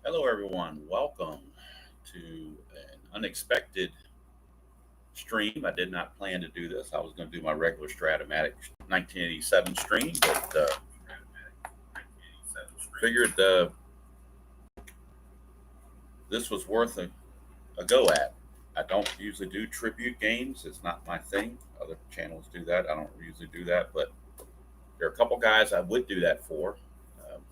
Hello, everyone. Welcome to an unexpected stream. I did not plan to do this. I was going to do my regular Strat-O-Matic 1987 stream, but figured this was worth a go at. I don't usually do tribute games. It's not my thing. Other channels do that. I don't usually do that, but there are a couple guys I would do that for.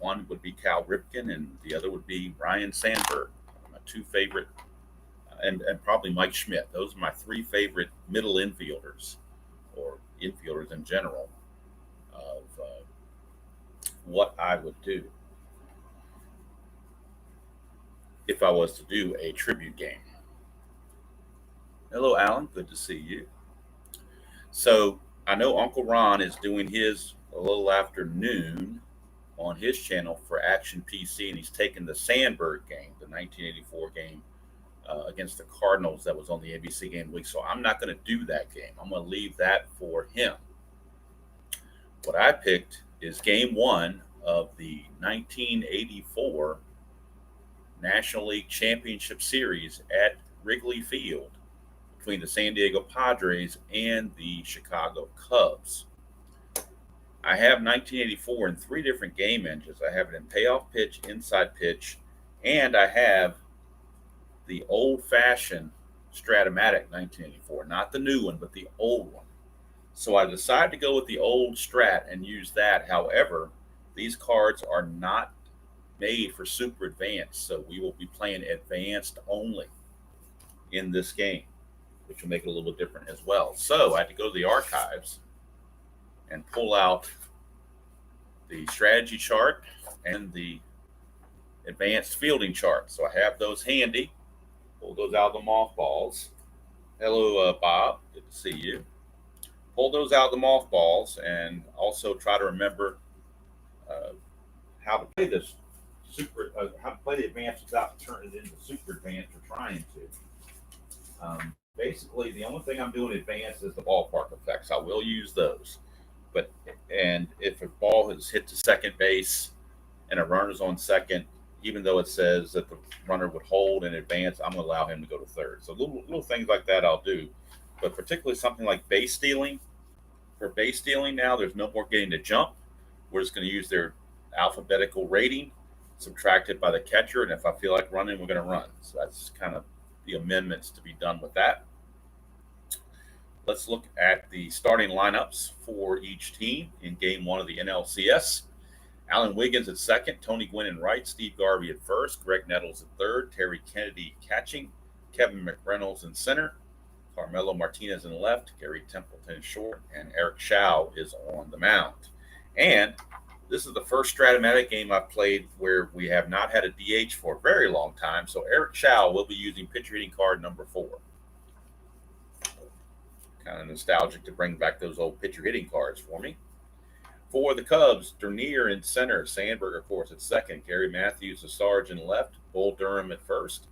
One would be Cal Ripken, and the other would be Ryne Sandberg, my two favorite, and probably Mike Schmidt. Those are my three favorite middle infielders, or infielders in general, of what I would do if I was to do a tribute game. Hello, Alan. Good to see you. So I know Uncle Ron is doing his a little after noon on his channel for Action PC, and he's taken the Sandberg game, the 1984 game against the Cardinals that was on the ABC Game Week. So I'm not going to do that game. I'm going to leave that for him. What I picked is Game 1 of the 1984 National League Championship Series at Wrigley Field between the San Diego Padres and the Chicago Cubs. I have 1984 in three different game engines. I have it in payoff pitch, inside pitch, and I have the old-fashioned Strat-O-Matic 1984, not the new one, but the old one. So I decided to go with the old Strat and use that. However, these cards are not made for super advanced, so we will be playing advanced only in this game, which will make it a little bit different as well. So I had to go to the archives and pull out the strategy chart and the advanced fielding chart. So I have those handy. Pull those out of the mothballs. Hello, Bob. Good to see you. Pull those out of the mothballs and also try to remember how to play this how to play the advanced without turning it into super advanced or trying to. Basically, the only thing I'm doing advanced is the ballpark effects. I will use those. And if a ball has hit to second base and a runner's on second, even though it says that the runner would hold in advance, I'm going to allow him to go to third. So little things like that I'll do. But particularly something like base stealing. For base stealing now, there's no more getting to jump. We're just going to use their alphabetical rating, subtracted by the catcher. And if I feel like running, we're going to run. So that's kind of the amendments to be done with that. Let's look at the starting lineups for each team in Game 1 of the NLCS. Alan Wiggins at second, Tony Gwynn in right, Steve Garvey at first, Greg Nettles at third, Terry Kennedy catching, Kevin McReynolds in center, Carmelo Martinez in left, Gary Templeton in short, and Eric Shaw is on the mound. And this is the first Strat-O-Matic game I've played where we have not had a DH for a very long time, so Eric Shaw will be using pitcher hitting card number 4. Kind of nostalgic to bring back those old pitcher hitting cards for me. For the Cubs, Dernier in center, Sandberg, of course, at second, Gary Matthews, the Sarge in left, Bull Durham at first,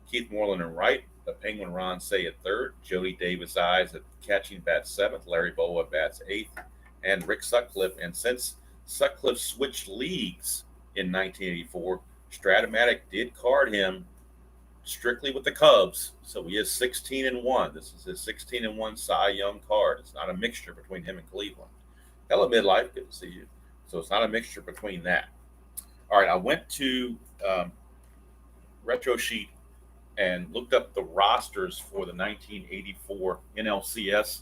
Keith Moreland in right, the Penguin Ron Say at third, Jody Davis Eyes at catching bats seventh, Larry Bowa bats eighth, and Rick Sutcliffe. And since Sutcliffe switched leagues in 1984, Strat-O-Matic did card him strictly with the Cubs, so he is 16-1. This is his 16-1 Cy Young card. It's not a mixture between him and Cleveland. Hello, Midlife. Good to see you. So it's not a mixture between that. All right, I went to Retro Sheet and looked up the rosters for the 1984 NLCS,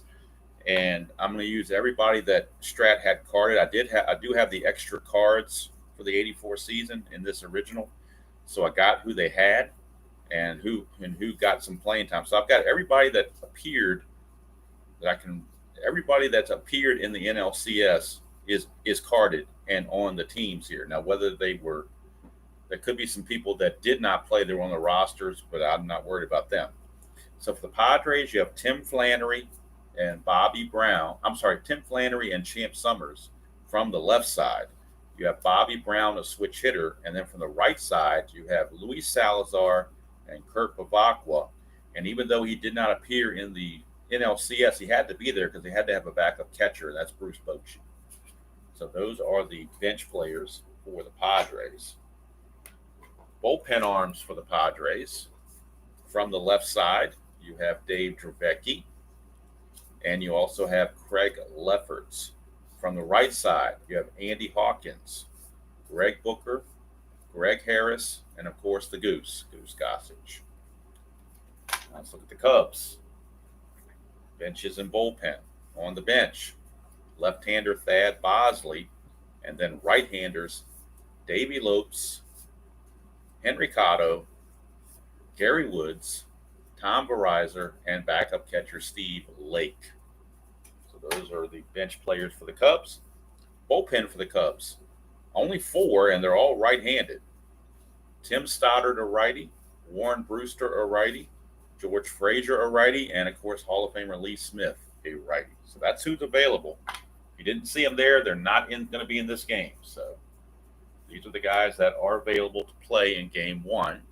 and I'm going to use everybody that Strat had carded. I do have the extra cards for the 84 season in this original, so I got who they had and who got some playing time. So I've got everybody that appeared everybody that's appeared in the NLCS is carded and on the teams here. Now, whether there could be some people that did not play, they were on the rosters, but I'm not worried about them. So for the Padres, you have Tim Flannery and Bobby Brown. I'm sorry, Tim Flannery and Champ Summers from the left side. You have Bobby Brown, a switch hitter, and then from the right side, you have Luis Salazar and Kurt Bavacqua. And even though he did not appear in the NLCS, he had to be there because they had to have a backup catcher, and that's Bruce Bochy. So those are the bench players for the Padres. Bullpen arms for the Padres. From the left side, you have Dave Dravecky, and you also have Craig Lefferts. From the right side, you have Andy Hawkins, Greg Booker, Greg Harris, and of course the Goose Gossage. Now let's look at the Cubs. Benches and bullpen. On the bench, left-hander Thad Bosley, and then right-handers Davey Lopes, Henry Cotto, Gary Woods, Tom Verizor, and backup catcher Steve Lake. So those are the bench players for the Cubs. Bullpen for the Cubs. Only 4, and they're all right-handed. Tim Stoddard, a righty. Warren Brewster, a righty. George Frazier, a righty. And, of course, Hall of Famer Lee Smith, a righty. So that's who's available. If you didn't see them there, they're not going to be in this game. So these are the guys that are available to play in Game 1.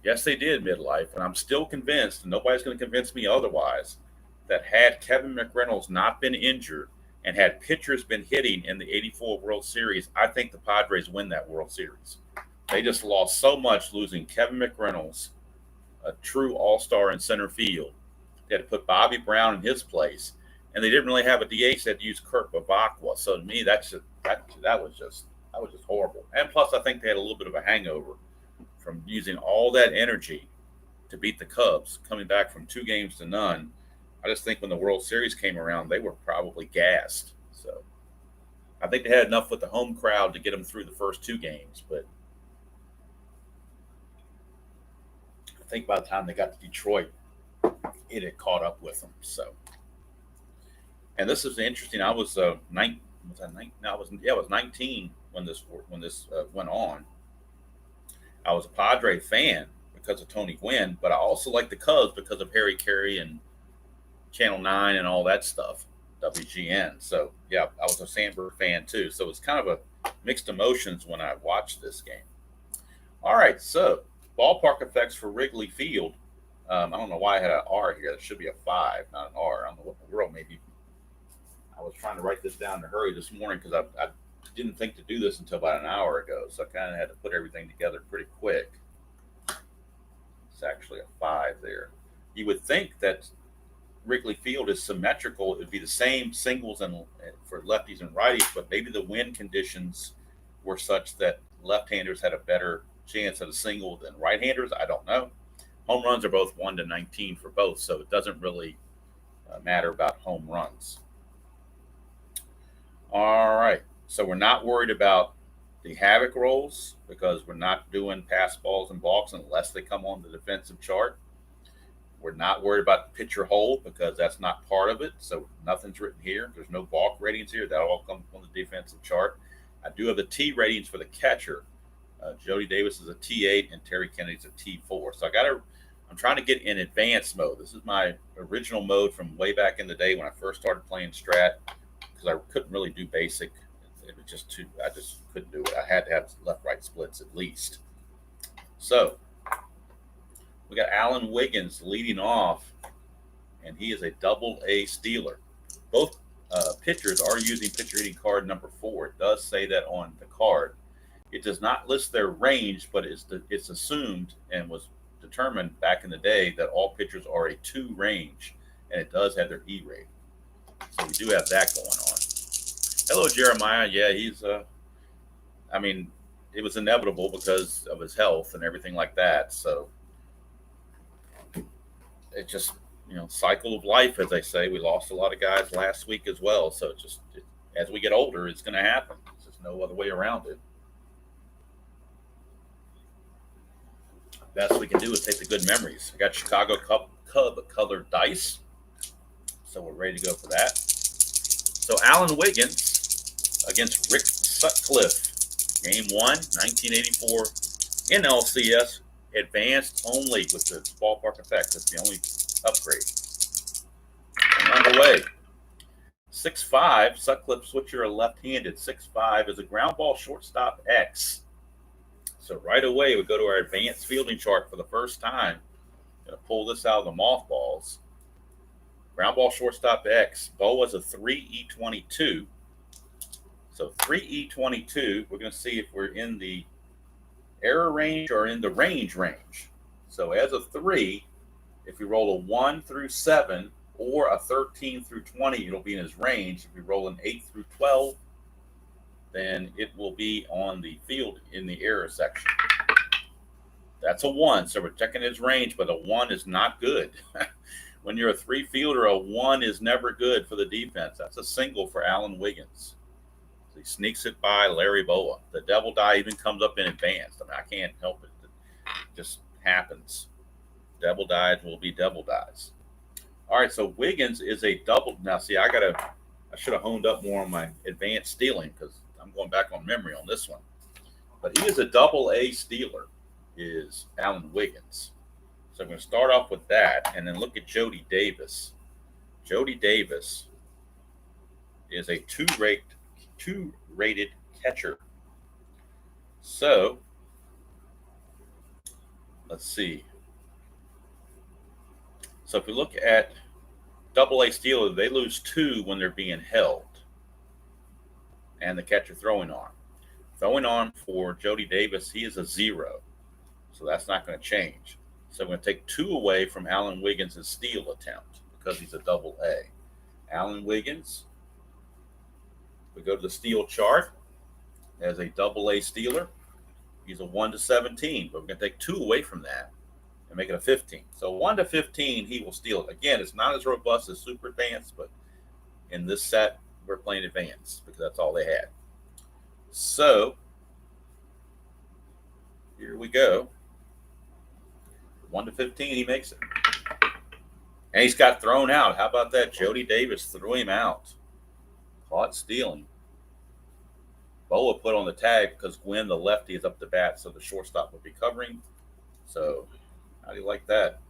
Yes, they did midlife, and I'm still convinced, and nobody's going to convince me otherwise, that had Kevin McReynolds not been injured and had pitchers been hitting in the 84 World Series, I think the Padres win that World Series. They just lost so much losing Kevin McReynolds, a true all-star in center field. They had to put Bobby Brown in his place, and they didn't really have a DH that used Kurt Bavacqua. So to me, that was just horrible. And plus, I think they had a little bit of a hangover from using all that energy to beat the Cubs, coming back from 2 games to none. I just think when the World Series came around, they were probably gassed. So I think they had enough with the home crowd to get them through the first 2 games. But I think by the time they got to Detroit, it had caught up with them. So, and this is interesting. I was 19. Was I 19? No, I was 19 when this went on. I was a Padre fan because of Tony Gwynn, but I also like the Cubs because of Harry Carey and Channel 9 and all that stuff, WGN. So, yeah, I was a Sandberg fan too. So it's kind of a mixed emotions when I watched this game. All right, so ballpark effects for Wrigley Field. I don't know why I had an R here. It should be a 5, not an R. I don't know what the world maybe. I was trying to write this down in a hurry this morning because I didn't think to do this until about an hour ago. So I kind of had to put everything together pretty quick. It's actually a 5 there. You would think that Wrigley Field is symmetrical. It would be the same singles and for lefties and righties, but maybe the wind conditions were such that left-handers had a better chance at a single than right-handers. I don't know. Home runs are both 1-19 for both, so it doesn't really matter about home runs. All right, so we're not worried about the havoc rolls because we're not doing pass balls and balks unless they come on the defensive chart. We're not worried about the pitcher hold because that's not part of it, so nothing's written here. There's no balk ratings here. That all comes on the defensive chart. I do have the T ratings for the catcher. Jody Davis is a T8 and Terry Kennedy's a T4. So I'm trying to get in advanced mode. This is my original mode from way back in the day when I first started playing Strat because I couldn't really do basic. It was just I just couldn't do it. I had to have left-right splits at least. So we got Alan Wiggins leading off, and he is a double-A stealer. Both pitchers are using pitcher hitting card number 4. It does say that on the card. It does not list their range, but it's assumed and was determined back in the day that all pitchers are a 2 range, and it does have their E rating. So we do have that going on. Hello, Jeremiah. Yeah, he's it was inevitable because of his health and everything like that. So it just, cycle of life, as they say. We lost a lot of guys last week as well. So as we get older, it's going to happen. There's just no other way around it. Best we can do is take the good memories. I got Chicago Cub colored dice. So we're ready to go for that. So Alan Wiggins against Rick Sutcliffe. Game 1, 1984 NLCS. Advanced only with the ballpark effect. That's the only upgrade. And underway. 6'5", Sutcliffe switcher left-handed. 6'5" is a ground ball shortstop X. So right away, we go to our advanced fielding chart for the first time. Going to pull this out of the mothballs. Ground ball shortstop X. Bo was a 3E22. So 3E22, we're going to see if we're in the Error range or in the range. So as a 3, if you roll a 1 through 7 or a 13 through 20, it'll be in his range. If you roll an 8 through 12, then it will be on the field in the error section. That's a 1, so we're checking his range, but a 1 is not good. When you're a 3 fielder, a 1 is never good for the defense. That's a single for Alan Wiggins. So he sneaks it by Larry Boa. The double die even comes up in advance. I mean, I can't help it. It just happens. Double dies will be double dies. All right, so Wiggins is a double. Now, see, I should have honed up more on my advanced stealing because I'm going back on memory on this one. But he is a double A stealer, is Alan Wiggins. So I'm going to start off with that and then look at Jody Davis. Jody Davis is a 2-rated catcher. So let's see. So if we look at double A stealer, they lose 2 when they're being held and the catcher throwing arm. Throwing arm for Jody Davis, he is a 0. So that's not going to change. So I'm going to take 2 away from Alan Wiggins' steal attempt because he's a double A. Alan Wiggins, we go to the steal chart as a double A stealer. He's a 1 to 17, but we're going to take 2 away from that and make it a 15. So 1 to 15, he will steal it. Again, it's not as robust as Super Advanced, but in this set, we're playing Advanced because that's all they had. So here we go. 1 to 15, he makes it. And he's got thrown out. How about that? Jody Davis threw him out. Caught stealing. Boa put on the tag because Gwynn, the lefty, is up to bat, so the shortstop will be covering. So how do you like that?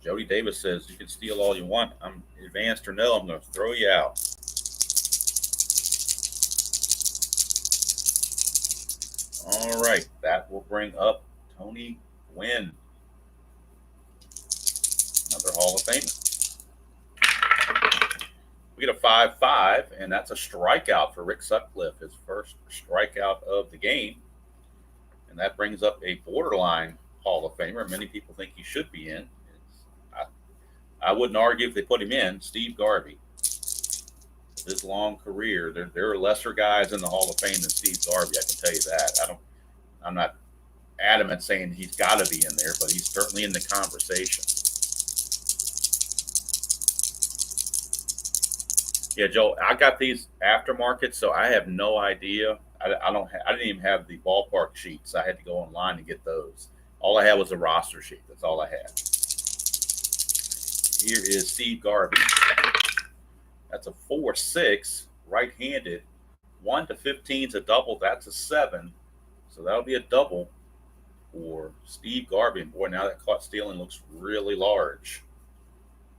Jody Davis says, you can steal all you want. I'm advanced or no, I'm going to throw you out. All right, that will bring up Tony Gwynn, another Hall of Famer. We get a 5-5, and that's a strikeout for Rick Sutcliffe, his first strikeout of the game. And that brings up a borderline Hall of Famer. Many people think he should be in. I wouldn't argue if they put him in. Steve Garvey. His long career, there are lesser guys in the Hall of Fame than Steve Garvey. I can tell you that. I'm not adamant saying he's got to be in there, but he's certainly in the conversation. Yeah, Joel, I got these aftermarket, so I have no idea. I didn't even have the ballpark sheets. I had to go online and get those. All I had was a roster sheet. That's all I had. Here is Steve Garvey. That's a 4-6, right-handed. 1 to 15 is a double. That's a 7. So that'll be a double for Steve Garvey. And boy, now that caught stealing looks really large.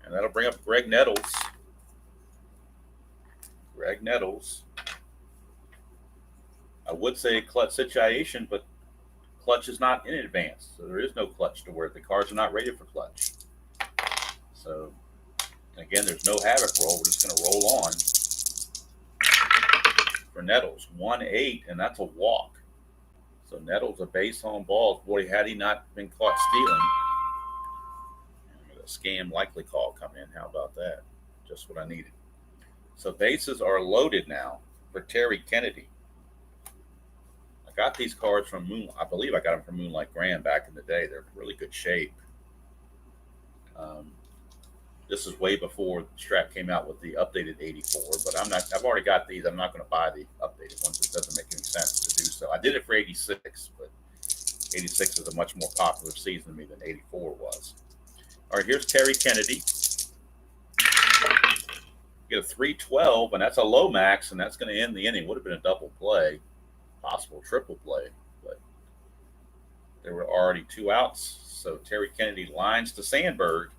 And that'll bring up Greg Nettles. Greg Nettles. I would say clutch situation, but clutch is not in advance. So there is no clutch to work. The cards are not rated for clutch. So, again, there's no havoc roll. We're just going to roll on for Nettles. 1-8, and that's a walk. So Nettles, a base on balls. Boy, had he not been caught stealing, a scam likely call come in. How about that? Just what I needed. So bases are loaded now for Terry Kennedy. I got these cards from I believe I got them from Moonlight Graham back in the day. They're in really good shape. This is way before Strat came out with the updated 84, but I've already got these. I'm not going to buy the updated ones. It doesn't make any sense to do so. I did it for 86, but 86 is a much more popular season to me than 84 was. All right, here's Terry Kennedy. Get a 3-12, and that's a low max, and that's going to end the inning. Would have been a double play, possible triple play, but there were already 2 outs. So Terry Kennedy lines to Sandberg,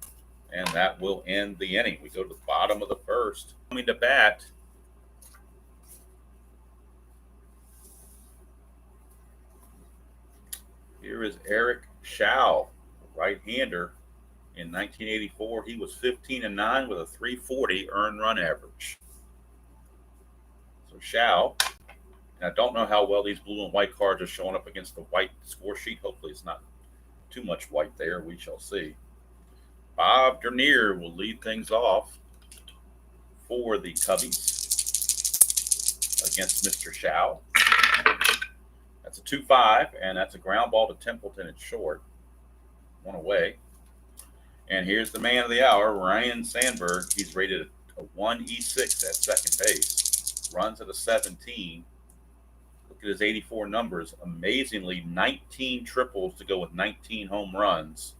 and that will end the inning. We go to the bottom of the first. Coming to bat, here is Eric Schau, right-hander. In 1984, he was 15-9 with a 340 earned run average. So Schau, And I don't know how well these blue and white cards are showing up against the white score sheet. Hopefully, it's not too much white there. We shall see. Bob Dernier will lead things off for the Cubbies against Mr. Shao. That's a 2-5, and that's a ground ball to Templeton at short. One away. And here's the man of the hour, Ryne Sandberg. He's rated a 1E6 at second base. Runs at a 17. Look at his 84 numbers. Amazingly, 19 triples to go with 19 home runs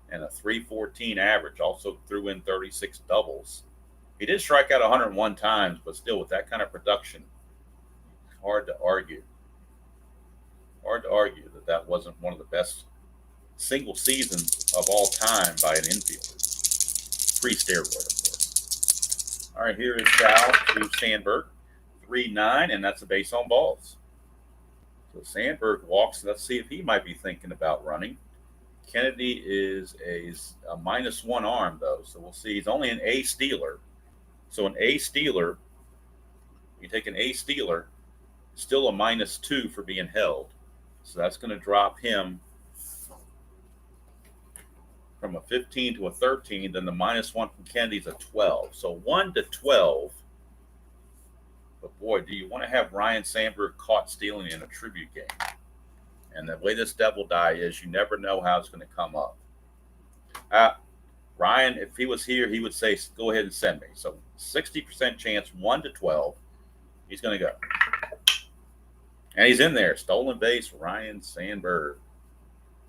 and a 314 average. Also threw in 36 doubles. He did strike out 101 times, but still with that kind of production, hard to argue. Hard to argue that that wasn't one of the best single seasons of all time by an infielder. Pre-steroid, of course. All right, here is Chow to Sandberg. 3-9, and that's a base on balls. So Sandberg walks. Let's see if he might be thinking about running. Kennedy is a -1 arm, though, so we'll see. He's only an A stealer. So an A stealer, you take an A stealer, still a -2 for being held. So that's going to drop him from a 15 to a 13. Then the -1 from Kennedy's a 12. So 1 to 12. But boy, do you want to have Ryne Sandberg caught stealing in a tribute game? And the way this devil die is, you never know how it's going to come up. Ryan, if he was here, he would say, go ahead and send me. So 60% chance, 1 to 12. He's going to go. And he's in there. Stolen base, Ryne Sandberg.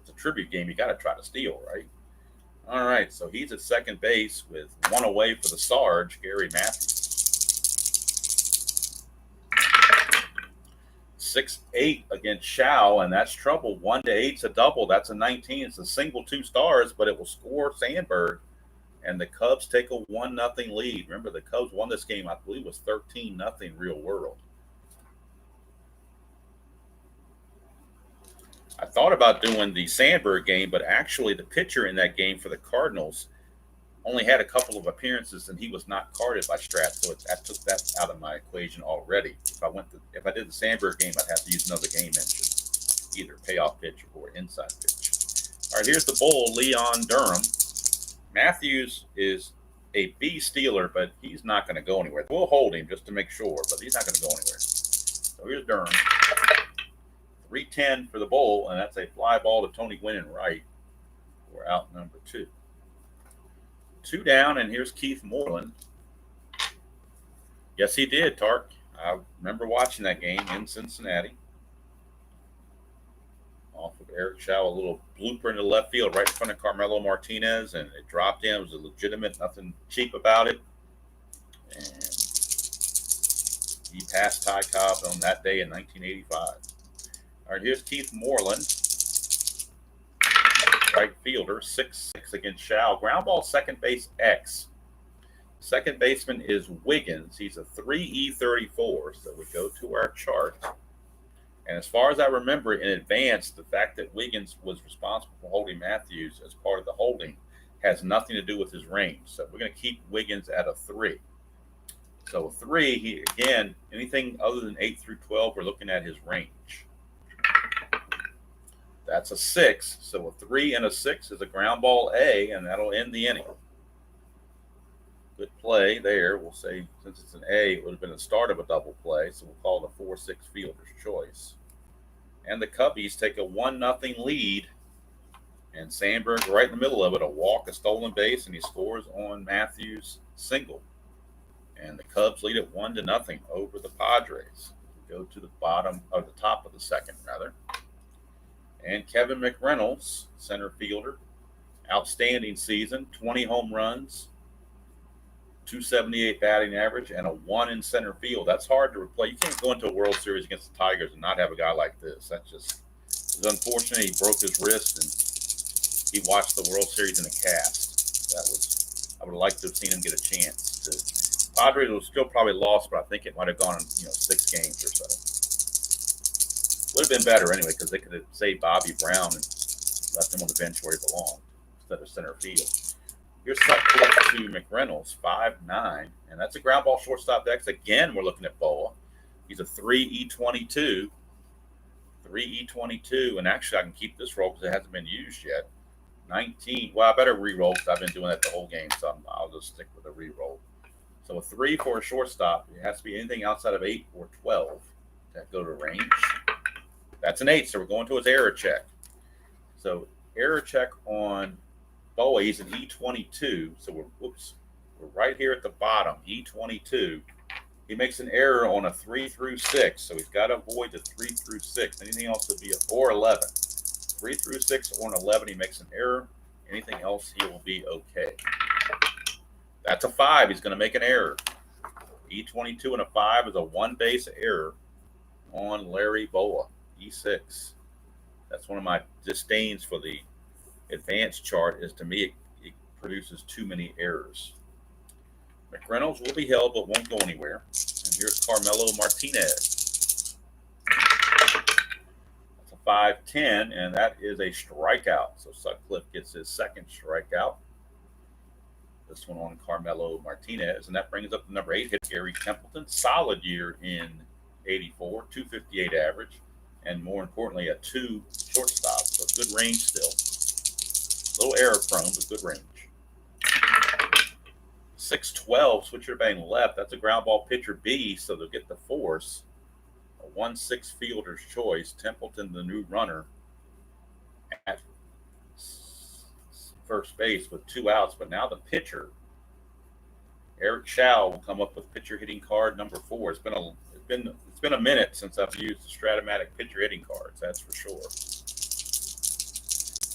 It's a tribute game. You got to try to steal, right? All right, so he's at second base with one away for the Sarge, Gary Matthews. 6-8 against Shao, and that's trouble. 1 to 8's a double. That's a 19. It's a single 2 stars, but it will score Sandberg. And the Cubs take a 1-0 lead. Remember, the Cubs won this game, I believe, was 13-0 real world. I thought about doing the Sandberg game, but actually the pitcher in that game for the Cardinals only had a couple of appearances, and he was not carded by Strat, so that took that out of my equation already. If I did the Sandberg game, I'd have to use another game engine, either payoff pitch or inside pitch. All right, here's the bull, Leon Durham. Matthews is a B stealer, but he's not going to go anywhere. We'll hold him just to make sure, but he's not going to go anywhere. So here's Durham. 3-10 for the bull, and that's a fly ball to Tony Gwynn and right. We're out number 2. 2 down, and here's Keith Moreland. Yes, he did, Tark. I remember watching that game in Cincinnati. Off of Eric Shao, a little blooper into left field right in front of Carmelo Martinez, and it dropped in. It was a legitimate, nothing cheap about it. And he passed Ty Cobb on that day in 1985. All right, here's Keith Moreland. Right fielder, 6-6 against Shao. Ground ball, second base, X. Second baseman is Wiggins. He's a 3E34. So we go to our chart. And as far as I remember in advance, the fact that Wiggins was responsible for holding Matthews as part of the holding has nothing to do with his range. So we're going to keep Wiggins at a 3. So a 3, he, again, anything other than 8 through 12, we're looking at his range. That's a 6. So a 3 and a 6 is a ground ball A, and that'll end the inning. Good play there. We'll say, since it's an A, it would have been the start of a double play, so we'll call it a 4-6 fielder's choice. And the Cubbies take a 1-0 lead, and Sandberg right in the middle of it, a walk, a stolen base, and he scores on Matthews' single. And the Cubs lead it 1-0 over the Padres. We go to the top of the second, rather. And Kevin McReynolds, center fielder, outstanding season, 20 home runs, 278 batting average, and a 1 in center field. That's hard to replace. You can't go into a World Series against the Tigers and not have a guy like this. That's just, it's unfortunate. He broke his wrist and he watched the World Series in a cast. I would have liked to have seen him get a chance to. Padres was still probably lost, but I think it might have gone in 6 games or so. Would have been better anyway, because they could have saved Bobby Brown and left him on the bench where he belonged instead of center field. Here's Sutcliffe to McReynolds, 5-9, and that's a ground ball shortstop X. Again, we're looking at Boa. He's a 3E22. 3E22. And actually, I can keep this roll because it hasn't been used yet. 19. Well, I better re-roll because I've been doing that the whole game. So I'll just stick with a re-roll. So a 3 for a shortstop. It has to be anything outside of 8 or 12 that go to range. That's an 8. So we're going to his error check. So error check on Boa. He's an E22. So we're right here at the bottom. E22. He makes an error on a 3 through 6. So he's got to avoid the 3 through 6. Anything else would be a 4 or 11. 3 through 6 or an 11. He makes an error. Anything else, he will be okay. That's a 5. He's going to make an error. E22 and a 5 is a 1 base error on Larry Boa. E6. That's one of my disdains for the advanced chart is to me it produces too many errors. McReynolds will be held but won't go anywhere. And here's Carmelo Martinez. That's a 5-10, and that is a strikeout. So Sutcliffe gets his second strikeout. This one on Carmelo Martinez, and that brings up the number 8 hit, Gary Templeton. Solid year in 84, 258 average, and more importantly, a 2 shortstop. So good range still. A little error prone, but good range. 6-12, switcher bang left. That's a ground ball pitcher B, so they'll get the force. A 1-6 fielder's choice. Templeton, the new runner, at first base with 2 outs, but now the pitcher, Eric Chow, will come up with pitcher hitting card number 4. It's been a minute since I've used the Strat-O-Matic pitcher hitting cards, that's for sure.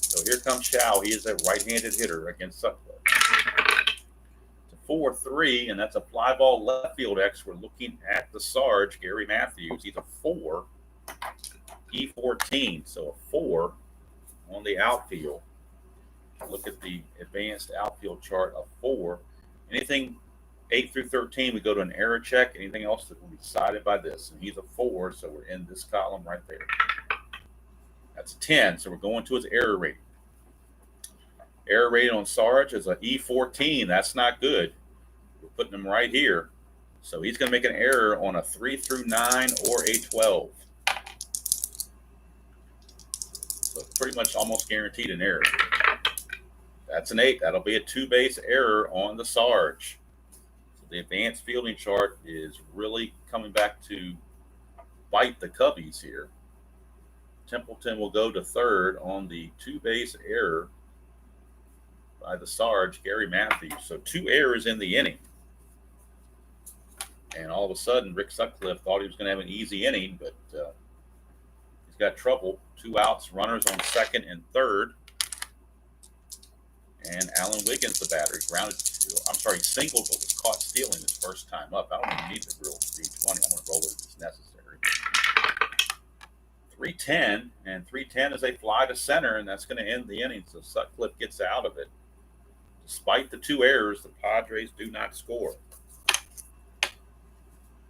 So here comes Chow. He is a right-handed hitter against Sutcliffe. It's a 4-3, and that's a fly ball left field X. We're looking at the Sarge, Gary Matthews. He's a 4, E14, so a 4 on the outfield. Look at the advanced outfield chart of 4. Anything 8 through 13, we go to an error check. Anything else that will be decided by this. And he's a 4, so we're in this column right there. That's a 10, so we're going to his error rating. Error rating on Sarge is an E14. That's not good. We're putting him right here. So he's going to make an error on a 3 through 9 or a 12. So pretty much almost guaranteed an error. That's an 8. That'll be a 2-base error on the Sarge. So the advanced fielding chart is really coming back to bite the Cubbies here. Templeton will go to third on the 2-base error by the Sarge, Gary Matthews. So 2 errors in the inning. And all of a sudden, Rick Sutcliffe thought he was going to have an easy inning, but he's got trouble. 2 outs, runners on second and third. And Alan Wiggins, the batter, he singled, but was caught stealing his first time up. I don't even need the real 320. I'm going to roll it if it's necessary. 3-10, and 3-10 is a fly to center, and that's going to end the inning. So Sutcliffe gets out of it. Despite the 2 errors, the Padres do not score.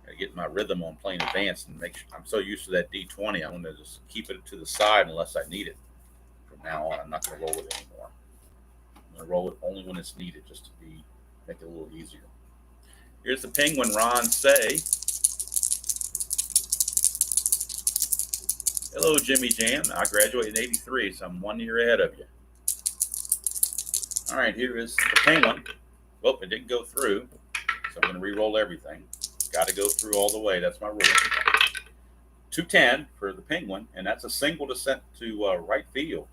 I get my rhythm on playing advanced and make sure I'm so used to that D20. I'm going to just keep it to the side unless I need it. From now on, I'm not going to roll it anymore. I'm going to roll it only when it's needed, just to make it a little easier. Here's the Penguin, Ron Say. Hello, Jimmy Jam. I graduated in 83, so I'm 1 year ahead of you. All right, here is the Penguin. Well, it didn't go through, so I'm going to re-roll everything. Got to go through all the way. That's my rule. 210 for the Penguin, and that's a single descent to right field.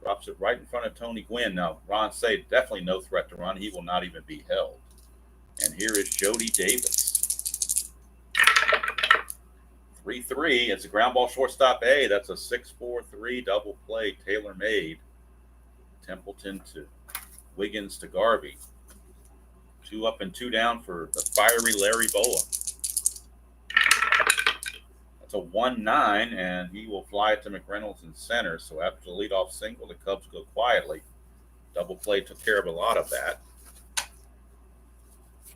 Drops it right in front of Tony Gwynn. Now, Ron Say, definitely no threat to run. He will not even be held. And here is Jody Davis. 3-3. It's a ground ball shortstop A. That's a 6-4-3 double play, tailor-made. Templeton to Wiggins to Garvey. 2 up and 2 down for the fiery Larry Boa. That's a 1-9, and he will fly it to McReynolds in center. So after the leadoff single, the Cubs go quietly. Double play took care of a lot of that.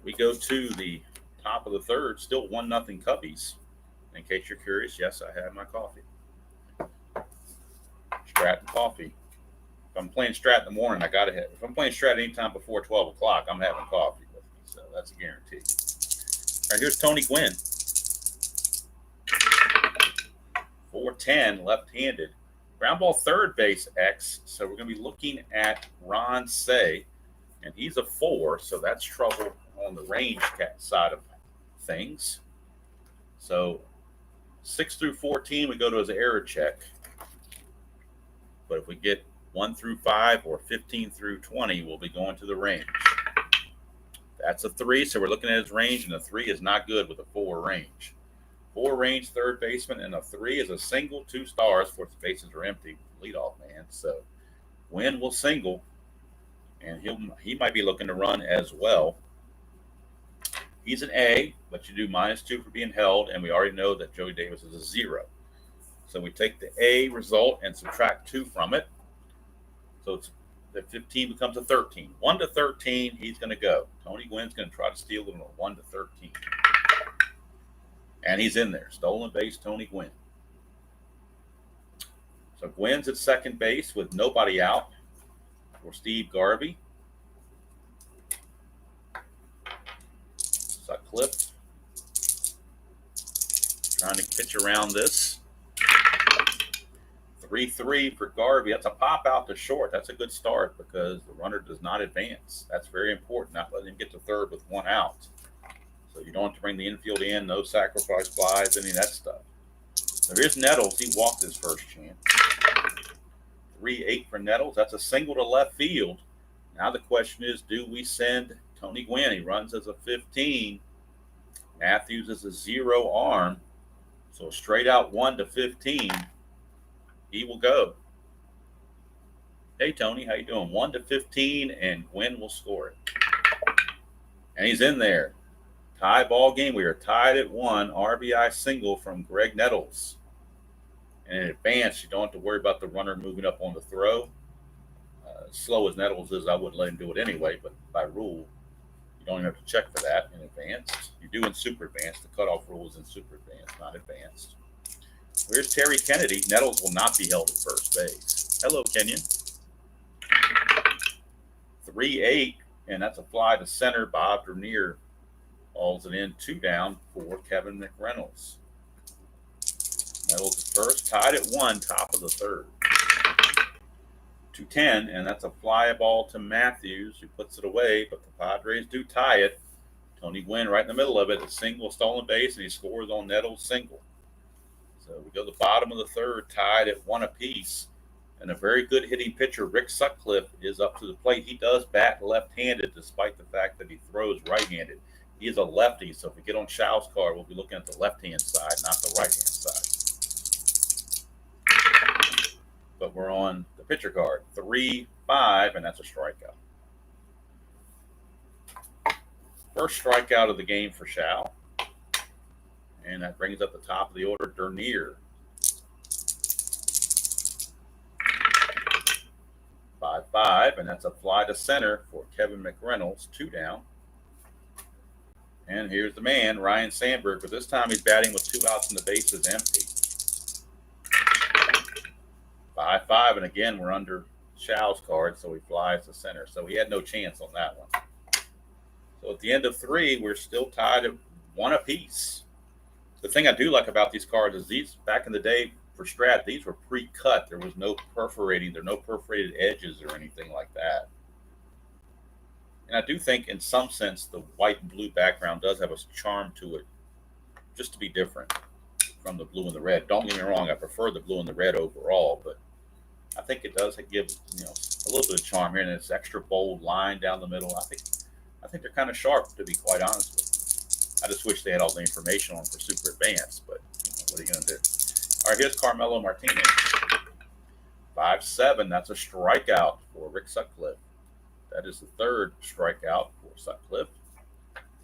We go to the top of the third, still 1-0 Cubbies. In case you're curious, yes, I had my coffee. Strat and coffee. If I'm playing Strat in the morning, I got to have. If I'm playing Strat anytime before 12 o'clock, I'm having coffee with me. So that's a guarantee. All right, here's Tony Gwynn. 4-10, left-handed. Ground ball third base, X. So we're going to be looking at Ron Say, and he's a 4, so that's trouble on the range side of things. So 6 through 14, we go to his error check. But if we get 1 through 5 or 15 through 20, we'll be going to the range. That's a 3, so we're looking at his range, and a 3 is not good with a 4 range. 4 range third baseman, and a 3 is a single, 2 stars. 4 bases are empty. Leadoff man. So Gwynn will single, and he might be looking to run as well. He's an A, but you do -2 for being held, and we already know that Joey Davis is a 0. So we take the A result and subtract 2 from it. So the 15 becomes a 13. 1 to 13, he's going to go. Tony Gwynn's going to try to steal it on a 1 to 13. And he's in there. Stolen base, Tony Gwynn. So Gwynn's at second base with nobody out for Steve Garvey. Sutcliffe trying to pitch around this. 3-3 for Garvey. That's a pop out to short. That's a good start because the runner does not advance. That's very important, not letting him get to third with 1 out. So you don't have to bring the infield in, no sacrifice flies, any of that stuff. So here's Nettles. He walked his first chance. 3-8 for Nettles. That's a single to left field. Now the question is, do we send Tony Gwynn? He runs as a 15. Matthews is a 0 arm. So straight out 1 to 15. He will go. Hey, Tony, how you doing? 1 to 15, and Gwynn will score it. And he's in there. Tie ball game. We are tied at 1. RBI single from Greg Nettles. And in advance, you don't have to worry about the runner moving up on the throw. Slow as Nettles is, I wouldn't let him do it anyway, but by rule, you don't even have to check for that in advance. You do in super advanced. The cutoff rule is in super advanced, not advanced. Where's Terry Kennedy? Nettles will not be held at first base. Hello, Kenyon. 3-8, and that's a fly to center. Bob Dernier hauls it in, 2 down for Kevin McReynolds. Nettles is first, tied at 1, top of the third. 2-10, and that's a fly ball to Matthews, who puts it away, but the Padres do tie it. Tony Gwynn right in the middle of it, a single stolen base, and he scores on Nettles' single. So we go to the bottom of the third, tied at 1 apiece. And a very good hitting pitcher, Rick Sutcliffe, is up to the plate. He does bat left-handed, despite the fact that he throws right-handed. He is a lefty, so if we get on Shao's card, we'll be looking at the left-hand side, not the right-hand side. But we're on the pitcher card, 3-5, and that's a strikeout. First strikeout of the game for Shao. And that brings up the top of the order, Dernier. 5-5, and that's a fly to center for Kevin McReynolds, 2 down. And here's the man, Ryne Sandberg, but this time he's batting with 2 outs and the bases empty. 5-5, and again, we're under Shao's card, so he flies to center. So he had no chance on that one. So at the end of 3, we're still tied at 1 apiece. The thing I do like about these cards is these, back in the day for Strat, these were pre-cut. There was no perforating. There are no perforated edges or anything like that. And I do think in some sense the white and blue background does have a charm to it, just to be different from the blue and the red. Don't get me wrong, I prefer the blue and the red overall, but I think it does give, a little bit of charm here, and this extra bold line down the middle. I think they're kind of sharp, to be quite honest with you. I just wish they had all the information on for super advanced, but what are you going to do? All right, here's Carmelo Martinez. 5-7, that's a strikeout for Rick Sutcliffe. That is the 3rd strikeout for Sutcliffe.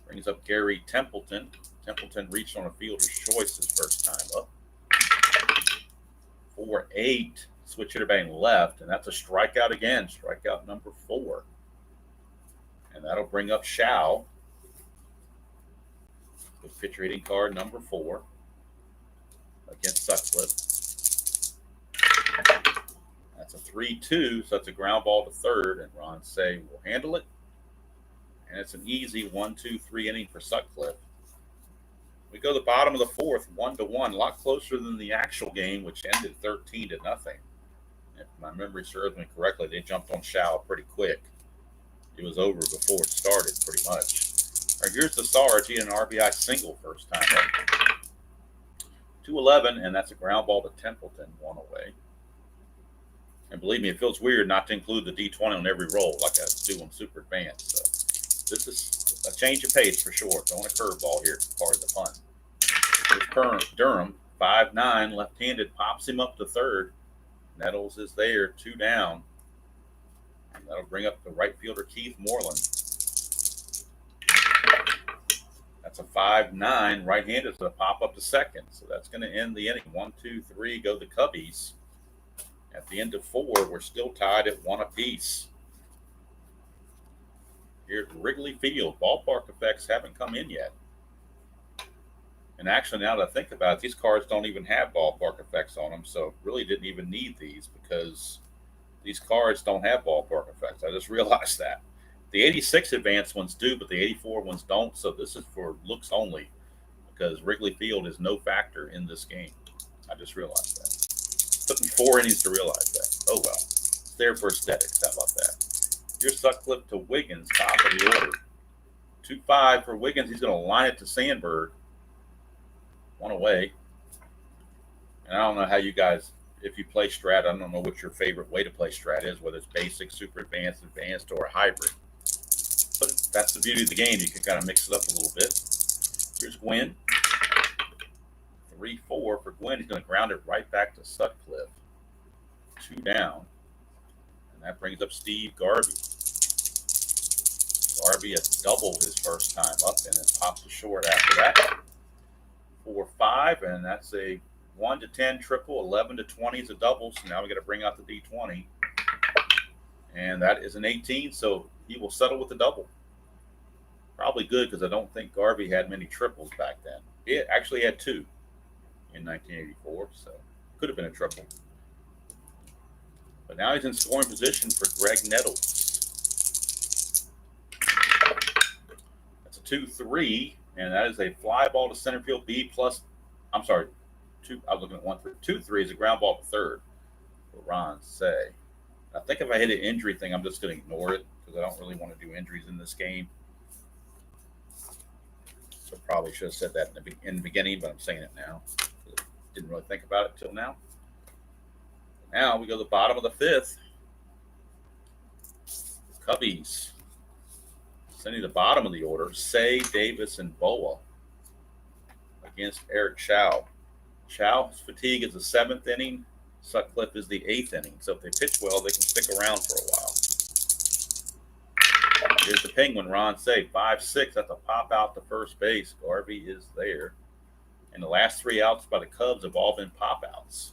Brings up Gary Templeton. Templeton reached on a fielder's choice his first time up. 4-8, switch hitter batting left, and that's a strikeout again, strikeout number 4. And that'll bring up Shao with pitcher hitting card number 4 against Sutcliffe. That's a 3-2, so that's a ground ball to third, and Ron Say will handle it. And it's an easy 1-2-3 inning for Sutcliffe. We go to the bottom of the fourth, 1-1, a lot closer than the actual game, which ended 13-0. If my memory serves me correctly, they jumped on Shao pretty quick. It was over before it started, pretty much. All right, here's the Sarge. He had an RBI single first time up. 2-11, and that's a ground ball to Templeton, one away. And believe me, it feels weird not to include the D20 on every roll like I do on Super Advanced. So this is a change of pace for sure. Throwing a curveball here, part of the fun. Here's Durham, 5'9", left-handed, pops him up to third. Nettles is there, 2 down. And that'll bring up the right fielder, Keith Moreland. That's a 5'9", right-handed, so pop up to second. So that's going to end the inning. 1, 2, 3, go the Cubbies. At the end of 4, we're still tied at 1 apiece. Here at Wrigley Field, ballpark effects haven't come in yet. And actually, now that I think about it, these cards don't even have ballpark effects on them, so really didn't even need these because these cards don't have ballpark effects. I just realized that. The 86 advanced ones do, but the 84 ones don't, so this is for looks only because Wrigley Field is no factor in this game. I just realized that. Took me 4 innings to realize that. Oh, well. It's there for aesthetics. How about that? Here's Sutcliffe to Wiggins, top of the order. 2-5 for Wiggins. He's going to line it to Sandberg. 1 away. And I don't know how you guys, if you play Strat, I don't know what your favorite way to play Strat is, whether it's basic, super advanced, advanced, or a hybrid. But that's the beauty of the game. You can kind of mix it up a little bit. Here's Gwynn. 3-4 for Gwynn. He's going to ground it right back to Sutcliffe. 2 down. And that brings up Steve Garvey. Garvey has doubled his first time up and then pops to short after that. 4-5, and that's a 1-10 triple. 11-20 is a double. So now we got to bring out the D20. And that is an 18, so he will settle with the double. Probably good because I don't think Garvey had many triples back then. He actually had 2. In 1984, so could have been a triple. But now he's in scoring position for Greg Nettles. That's a 2-3, and that is a fly ball to center field. B plus, I'm sorry, 2. I was looking at 1-3. 2-3 is a ground ball to third. For Ron say. I think if I hit an injury thing, I'm just going to ignore it because I don't really want to do injuries in this game. So probably should have said that in the beginning, but I'm saying it now. Didn't really think about it until now. Now we go to the bottom of the 5th. Cubbies. Sending the bottom of the order. Say, Davis, and Boa against Eric Chow. Chow's fatigue is the 7th inning. Sutcliffe is the 8th inning. So if they pitch well, they can stick around for a while. Here's the Penguin, Ron Say. 5-6. That's a pop out to first base. Garvey is there. And the last 3 outs by the Cubs have all been pop-outs.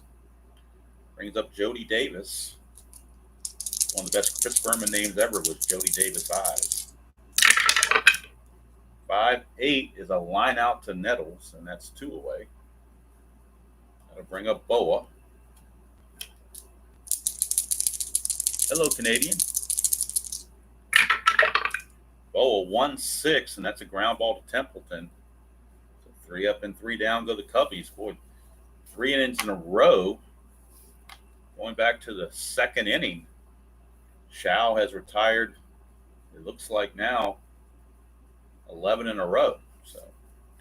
Brings up Jody Davis. One of the best Chris Berman names ever was Jody Davis Eyes. 5-8 is a line out to Nettles, and that's 2 away. That'll bring up Boa. Hello, Canadian. Boa 1-6, and that's a ground ball to Templeton. 3 up and 3 down go the Cubbies. Boy, 3 innings in a row. Going back to the 2nd inning, Shao has retired, it looks like now, 11 in a row. So,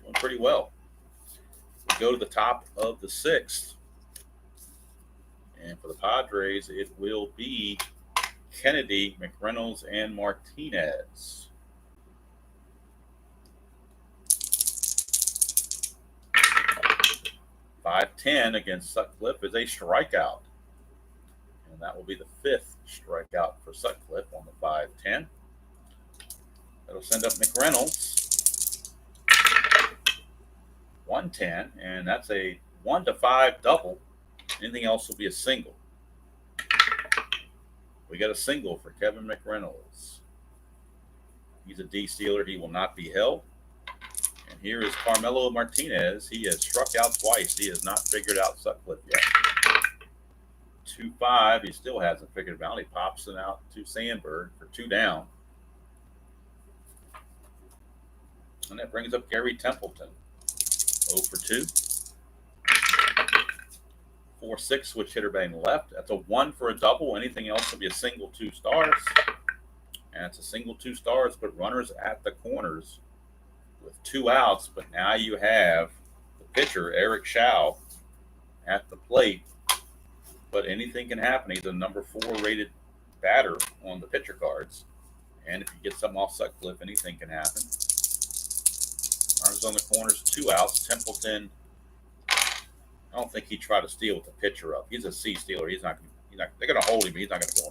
doing pretty well. We go to the top of the 6th. And for the Padres, it will be Kennedy, McReynolds, and Martinez. 5-10 against Sutcliffe is a strikeout. And that will be the 5th strikeout for Sutcliffe on the 5-10. That'll send up McReynolds. 110, and that's a 1-5 double. Anything else will be a single. We got a single for Kevin McReynolds. He's a D-sealer. He will not be held. And here is Carmelo Martinez. He has struck out twice. He has not figured out Sutcliffe yet. 2-5. He still hasn't figured it out. He pops it out to Sandberg for 2 down. And that brings up Gary Templeton. 0 for 2. 4-6, switch hitter batting left. That's a 1 for a double. Anything else will be a single 2 stars. And it's a single 2 stars, but runners at the corners with 2 outs. But now you have the pitcher, Eric Shao, at the plate. But anything can happen. He's a number 4 rated batter on the pitcher cards. And if you get something off Sutcliffe, anything can happen. Runners on the corners, 2 outs. Templeton, I don't think he tried to steal with the pitcher up. He's a C stealer. He's not. They're going to hold him, but he's not going to go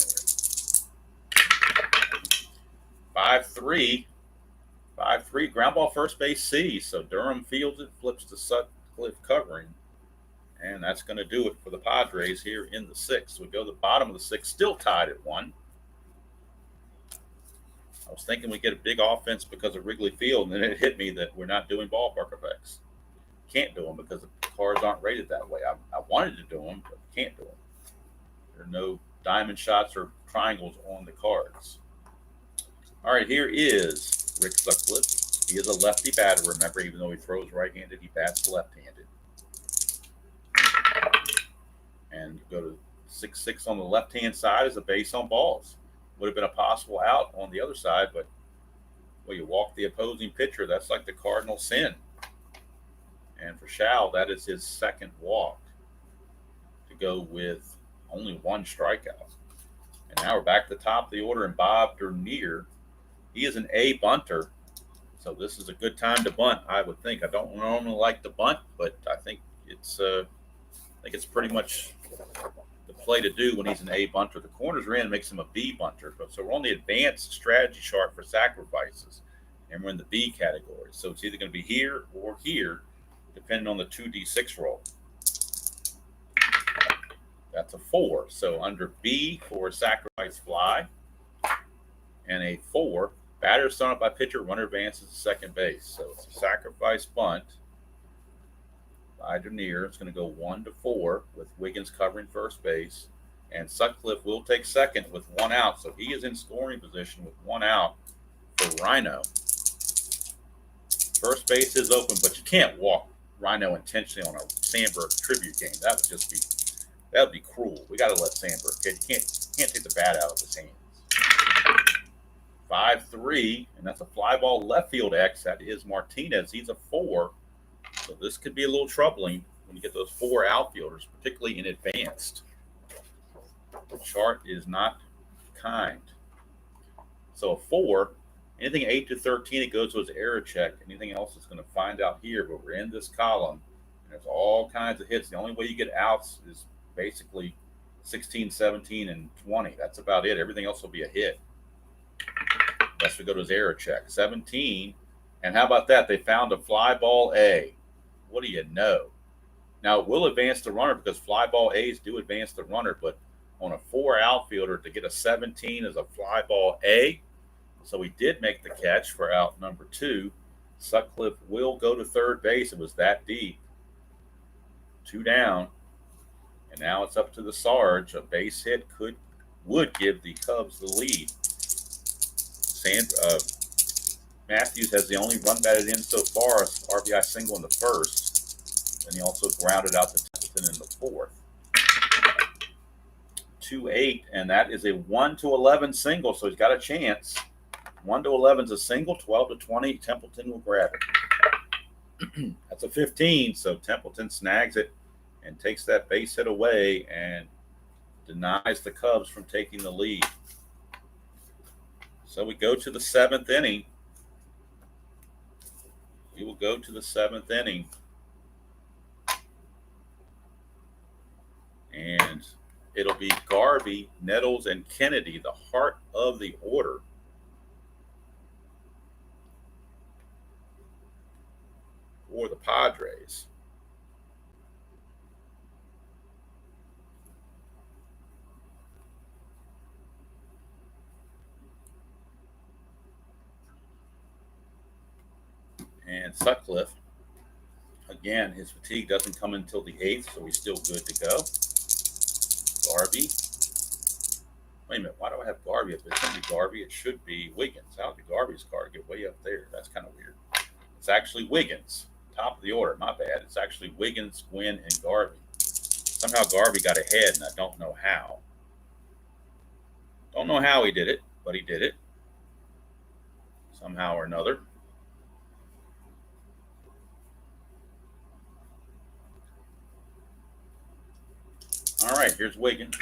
anywhere. 5-3. 5-3. Ground ball first base C. So Durham fields it, flips to Sutcliffe covering. And that's going to do it for the Padres here in the 6th. We go to the bottom of the 6th, still tied at 1. I was thinking we'd get a big offense because of Wrigley Field, and then it hit me that we're not doing ballpark effects. Can't do them because the cards aren't rated that way. I wanted to do them, but can't do them. There are no diamond shots or triangles on the cards. All right, here is Rick Sutcliffe. He is a lefty batter, remember, even though he throws right-handed, he bats left-handed. And go to 6-6 on the left-hand side is a base on balls. Would have been a possible out on the other side, but well, you walk the opposing pitcher. That's like the cardinal sin. And for Shao, that is his second walk to go with only 1 strikeout. And now we're back to the top of the order, and Bob Dernier, he is an A bunter. So this is a good time to bunt, I would think. I don't normally like to bunt, but I think it's pretty much the play to do when he's an A bunter. The corners are in, makes him a B bunter. So we're on the advanced strategy chart for sacrifices, and we're in the B category. So it's either going to be here or here, depending on the 2d6 roll. That's a 4. So under B for sacrifice fly, and a 4, batter is thrown up by pitcher, runner advances to second base. So it's a sacrifice bunt by Dernier. It's going to go 1 to 4 with Wiggins covering first base, and Sutcliffe will take second with 1 out. So he is in scoring position with 1 out for Ryne. First base is open, but you can't walk Ryne intentionally on a Sandberg tribute game. That would be cruel. We got to let Sandberg get. You can't take the bat out of his hands. 5-3, and that's a fly ball left field X. That is Martinez. He's a 4. So this could be a little troubling when you get those 4 outfielders, particularly in advanced. The chart is not kind. So a 4, anything 8 to 13, it goes to his error check. Anything else is going to find out here, but we're in this column, and there's all kinds of hits. The only way you get outs is basically 16, 17, and 20. That's about it. Everything else will be a hit. Unless we go to his error check. 17, and how about that? They found a fly ball A. What do you know? Now, it will advance the runner because fly ball A's do advance the runner, but on a 4 outfielder to get a 17 is a fly ball A. So he did make the catch for out number 2. Sutcliffe will go to third base. It was that deep. 2 down. And now it's up to the Sarge. A base hit would give the Cubs the lead. Matthews has the only run batted in so far, RBI single in the first. And he also grounded out to Templeton in the 4th. 2-8, and that is a 1-11 single, so he's got a chance. 1-11 is a single, 12 to 20, Templeton will grab it. That's a 15, so Templeton snags it and takes that base hit away and denies the Cubs from taking the lead. So we go to the 7th inning. We will go to the 7th inning. And it'll be Garvey, Nettles, and Kennedy, the heart of the order. For the Padres. And Sutcliffe, again, his fatigue doesn't come until the 8th, so he's still good to go. Garvey. Wait a minute, why do I have Garvey up there? It shouldn't be Garvey, it should be Wiggins. How did Garvey's card get way up there? That's kind of weird. It's actually Wiggins. top of the order. My bad. It's actually Wiggins, Gwynn, and Garvey. Somehow Garvey got ahead, and I don't know how. Don't know how he did it, but he did it somehow or another. All right, here's Wiggins.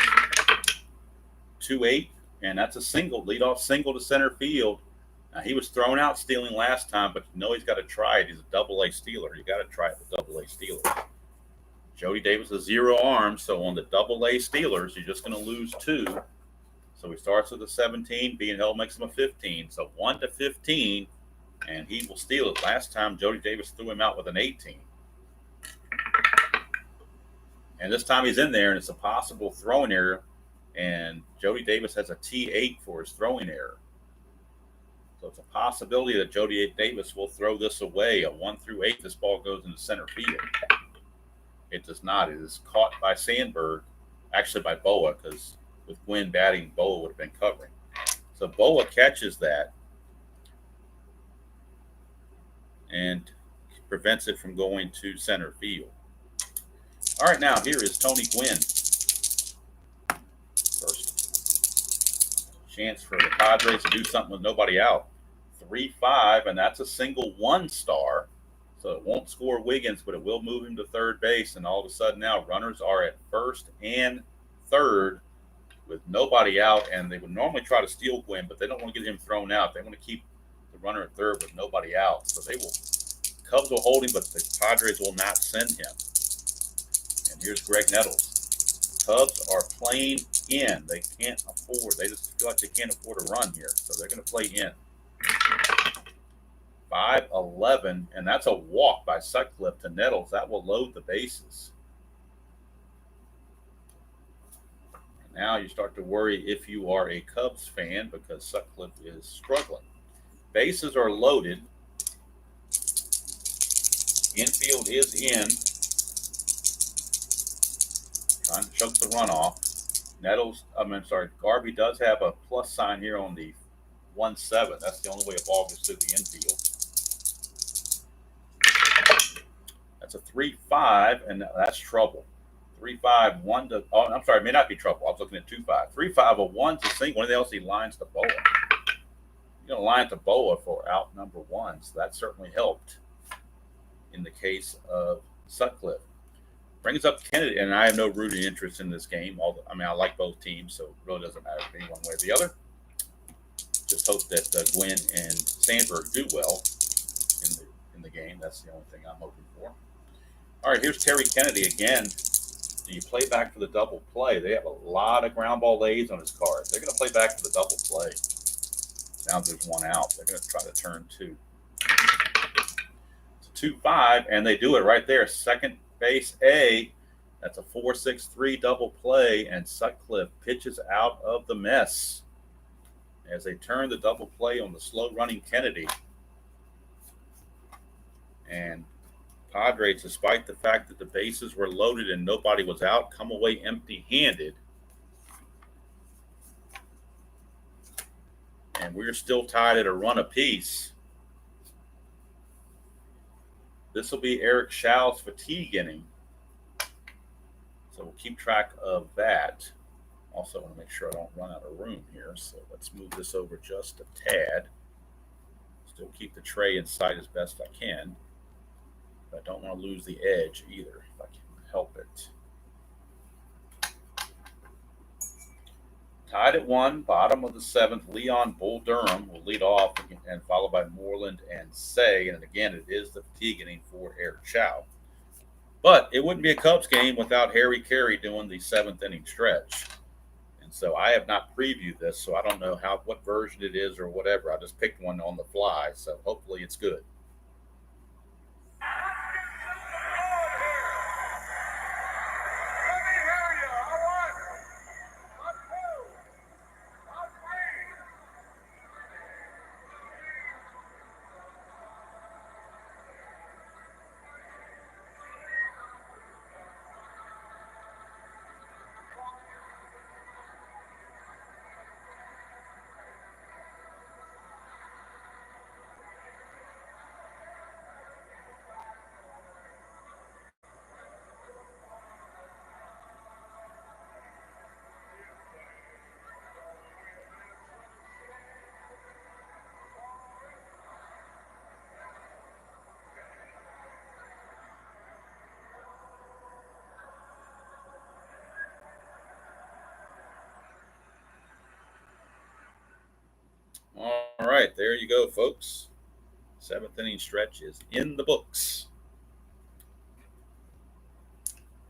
2-8, and that's a single, leadoff single to center field. Now, he was thrown out stealing last time, but you know he's got to try it. He's a double-A stealer. You got to try it with double-A stealers. Jody Davis is 0 arms, so on the double-A stealers, you're just going to lose 2. So he starts with a 17, being held makes him a 15. So 1 to 15, and he will steal it. Last time, Jody Davis threw him out with an 18. And this time he's in there, and it's a possible throwing error. And Jody Davis has a T8 for his throwing error. So it's a possibility that Jody Davis will throw this away. A 1 through 8, this ball goes into center field. It does not. It is caught by Sandberg, actually by Boa, because with Gwynn batting, Boa would have been covering. So Boa catches that and prevents it from going to center field. All right, now here is Tony Gwynn. First chance for the Padres to do something with nobody out. 3-5, and that's a single 1-star. So it won't score Wiggins, but it will move him to third base. And all of a sudden now runners are at first and third with nobody out. And they would normally try to steal Gwynn, but they don't want to get him thrown out. They want to keep the runner at third with nobody out. So they will, Cubs will hold him, but the Padres will not send him. And here's Greg Nettles. Cubs are playing in. They can't afford. They just feel like they can't afford a run here. So they're going to play in. 5-11, and that's a walk by Sutcliffe to Nettles. That will load the bases. And now you start to worry if you are a Cubs fan because Sutcliffe is struggling. Bases are loaded. Infield is in. Trying to choke the runoff. Garvey does have a plus sign here on the 1-7. That's the only way a ball gets through the infield. That's a 3-5, and that's trouble. 3-5, 1 to. Oh, I'm sorry, it may not be trouble. I was looking at 2-5. 3-5, a 1 to single. Anything else, he lines to Boa. You're going to line to Boa for out number 1, so that certainly helped in the case of Sutcliffe. Brings up Kennedy, and I have no rooting interest in this game. I like both teams, so it really doesn't matter to me one way or the other. Just hope that Gwynn and Sandberg do well in the game. That's the only thing I'm hoping for. All right, here's Terry Kennedy again. Do you play back for the double play? They have a lot of ground ball lays on his card. They're going to play back for the double play. Now there's 1 out. They're going to try to turn 2. It's 2-5, and they do it right there. Second base A. That's a 4-6-3 double play, and Sutcliffe pitches out of the mess as they turn the double play on the slow-running Kennedy. And Padres, despite the fact that the bases were loaded and nobody was out, come away empty-handed. And we're still tied at a run apiece. This will be Eric Schau's fatigue inning. So we'll keep track of that. Also, I want to make sure I don't run out of room here. So let's move this over just a tad. Still keep the tray in sight as best I can. But I don't want to lose the edge either, if I can help it. Tied at 1, bottom of the 7th, Leon Bull Durham will lead off, and followed by Moreland and Say. And again, it is the fatigue inning for Eric Schau. But it wouldn't be a Cubs game without Harry Carey doing the 7th inning stretch. And so I have not previewed this, so I don't know what version it is or whatever. I just picked one on the fly, so hopefully it's good. All right, there you go, folks. 7th inning stretch is in the books.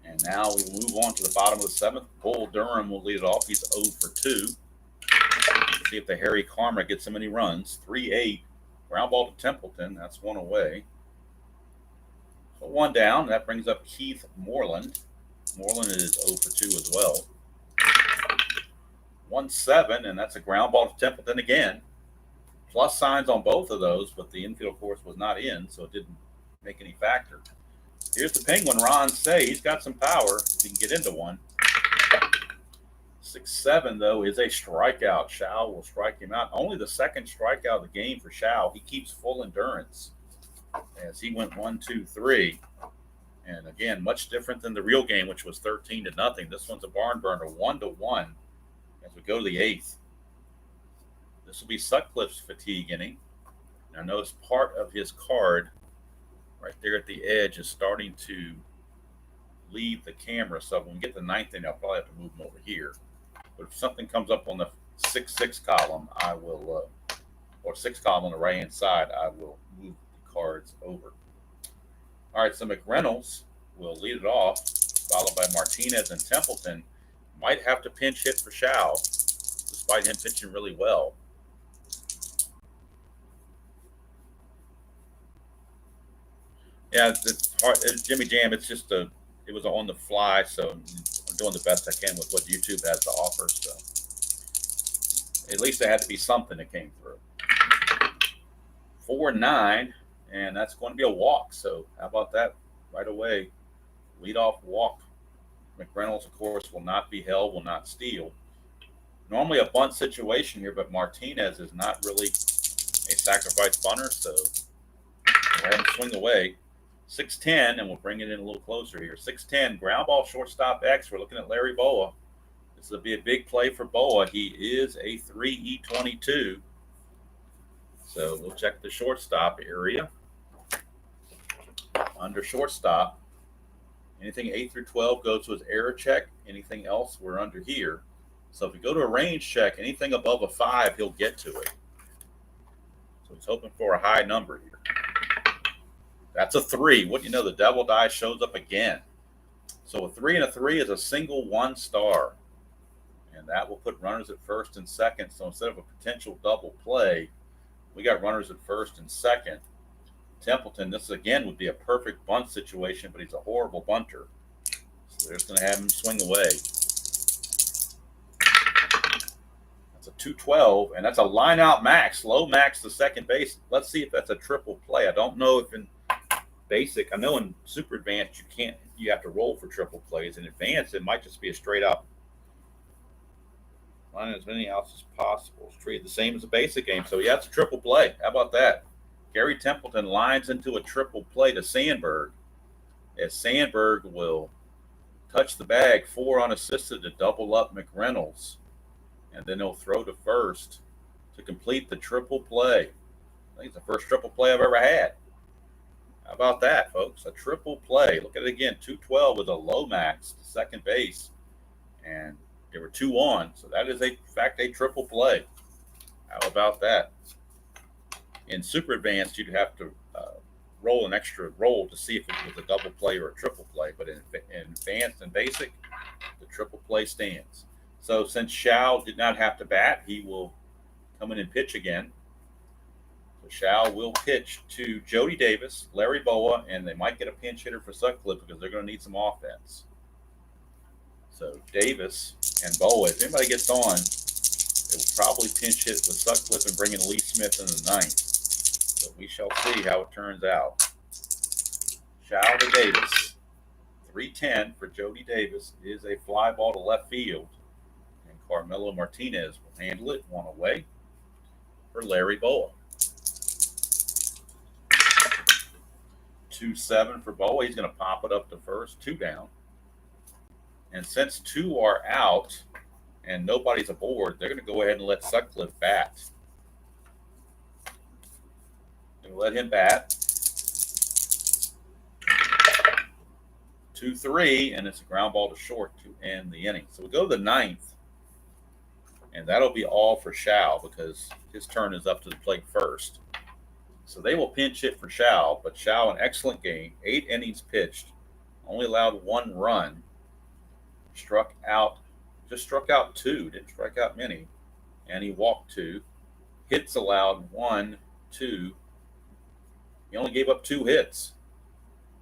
And now we move on to the bottom of the 7th. Bull Durham will lead it off. He's 0 for 2. See if the Harry Karma gets him any runs. 3-8. Ground ball to Templeton. That's one away. So one down. That brings up Keith Moreland. Moreland is 0 for 2 as well. 1-7, and that's a ground ball to Templeton again. Plus signs on both of those, but the infield course was not in, so it didn't make any factor. Here's the Penguin, Ron Say. He's got some power if he can get into one. 6-7, though, is a strikeout. Shao will strike him out. Only the second strikeout of the game for Shao. He keeps full endurance as he went 1-2-3. And again, much different than the real game, which was 13-0. This one's a barn burner, 1-1 as we go to the 8th. This will be Sutcliffe's fatigue inning. Now notice part of his card right there at the edge is starting to leave the camera. So when we get to the 9th inning, I'll probably have to move him over here. But if something comes up on the 6-6 column, I will, or 6 column on the right-hand side, I will move the cards over. All right, so McReynolds will lead it off, followed by Martinez and Templeton. Might have to pinch hit for Shao, despite him pitching really well. Yeah, it's hard. Jimmy Jam, it's just it was on the fly, so I'm doing the best I can with what YouTube has to offer. So at least there had to be something that came through. 4-9, and that's going to be a walk. So how about that right away? Leadoff walk. McReynolds, of course, will not be held, will not steal. Normally a bunt situation here, but Martinez is not really a sacrifice bunter, so go ahead and swing away. 6-10, and we'll bring it in a little closer here. 6-10, ground ball, shortstop X. We're looking at Larry Boa. This will be a big play for Boa. He is a 3E22. So we'll check the shortstop area. Under shortstop, anything 8 through 12 goes to his error check. Anything else, we're under here. So if we go to a range check, anything above a 5, he'll get to it. So he's hoping for a high number here. That's a 3. What do you know? The devil die shows up again. So a 3 and a 3 is a single 1 star. And that will put runners at first and second. So instead of a potential double play, we got runners at first and second. Templeton, this again would be a perfect bunt situation, but he's a horrible bunter. So they're just going to have him swing away. That's a 2-12, and that's a line out max, low max to second base. Let's see if that's a triple play. I don't know if in basic, I know in super advanced you have to roll for triple plays. In advanced, it might just be a straight up line as many outs as possible. It's treated the same as a basic game. So yeah, it's a triple play. How about that? Gary Templeton lines into a triple play to Sandberg, as Sandberg will touch the bag 4 unassisted to double up McReynolds, and then he'll throw to first to complete the triple play. I think it's the first triple play I've ever had. How about that, folks? A triple play. Look at it again. 2-12 with a low max to second base, and there were 2 on. So that is, in fact, a triple play. How about that? In super advanced, you'd have to roll an extra roll to see if it was a double play or a triple play. But in advanced and basic, the triple play stands. So since Shao did not have to bat, he will come in and pitch again. So Shao will pitch to Jody Davis, Larry Boa, and they might get a pinch hitter for Sutcliffe because they're going to need some offense. So Davis and Boa, if anybody gets on, they will probably pinch hit with Sutcliffe and bring in Lee Smith in the 9th. But we shall see how it turns out. Shao to Davis. 3-10 for Jody Davis is a fly ball to left field. And Carmelo Martinez will handle it, 1 away for Larry Boa. 2-7 for Boa. He's going to pop it up to first, 2 down. And since 2 are out and nobody's aboard, they're going to go ahead and let Sutcliffe bat. They'll let him bat. 2-3, and it's a ground ball to short to end the inning. So we go to the 9th. And that'll be all for Shao because his turn is up to the plate first. So they will pinch hit for Shao, but Shao, an excellent game, 8 innings pitched, only allowed 1 run, struck out 2, didn't strike out many, and he walked 2. Hits allowed 1, 2. He only gave up 2 hits.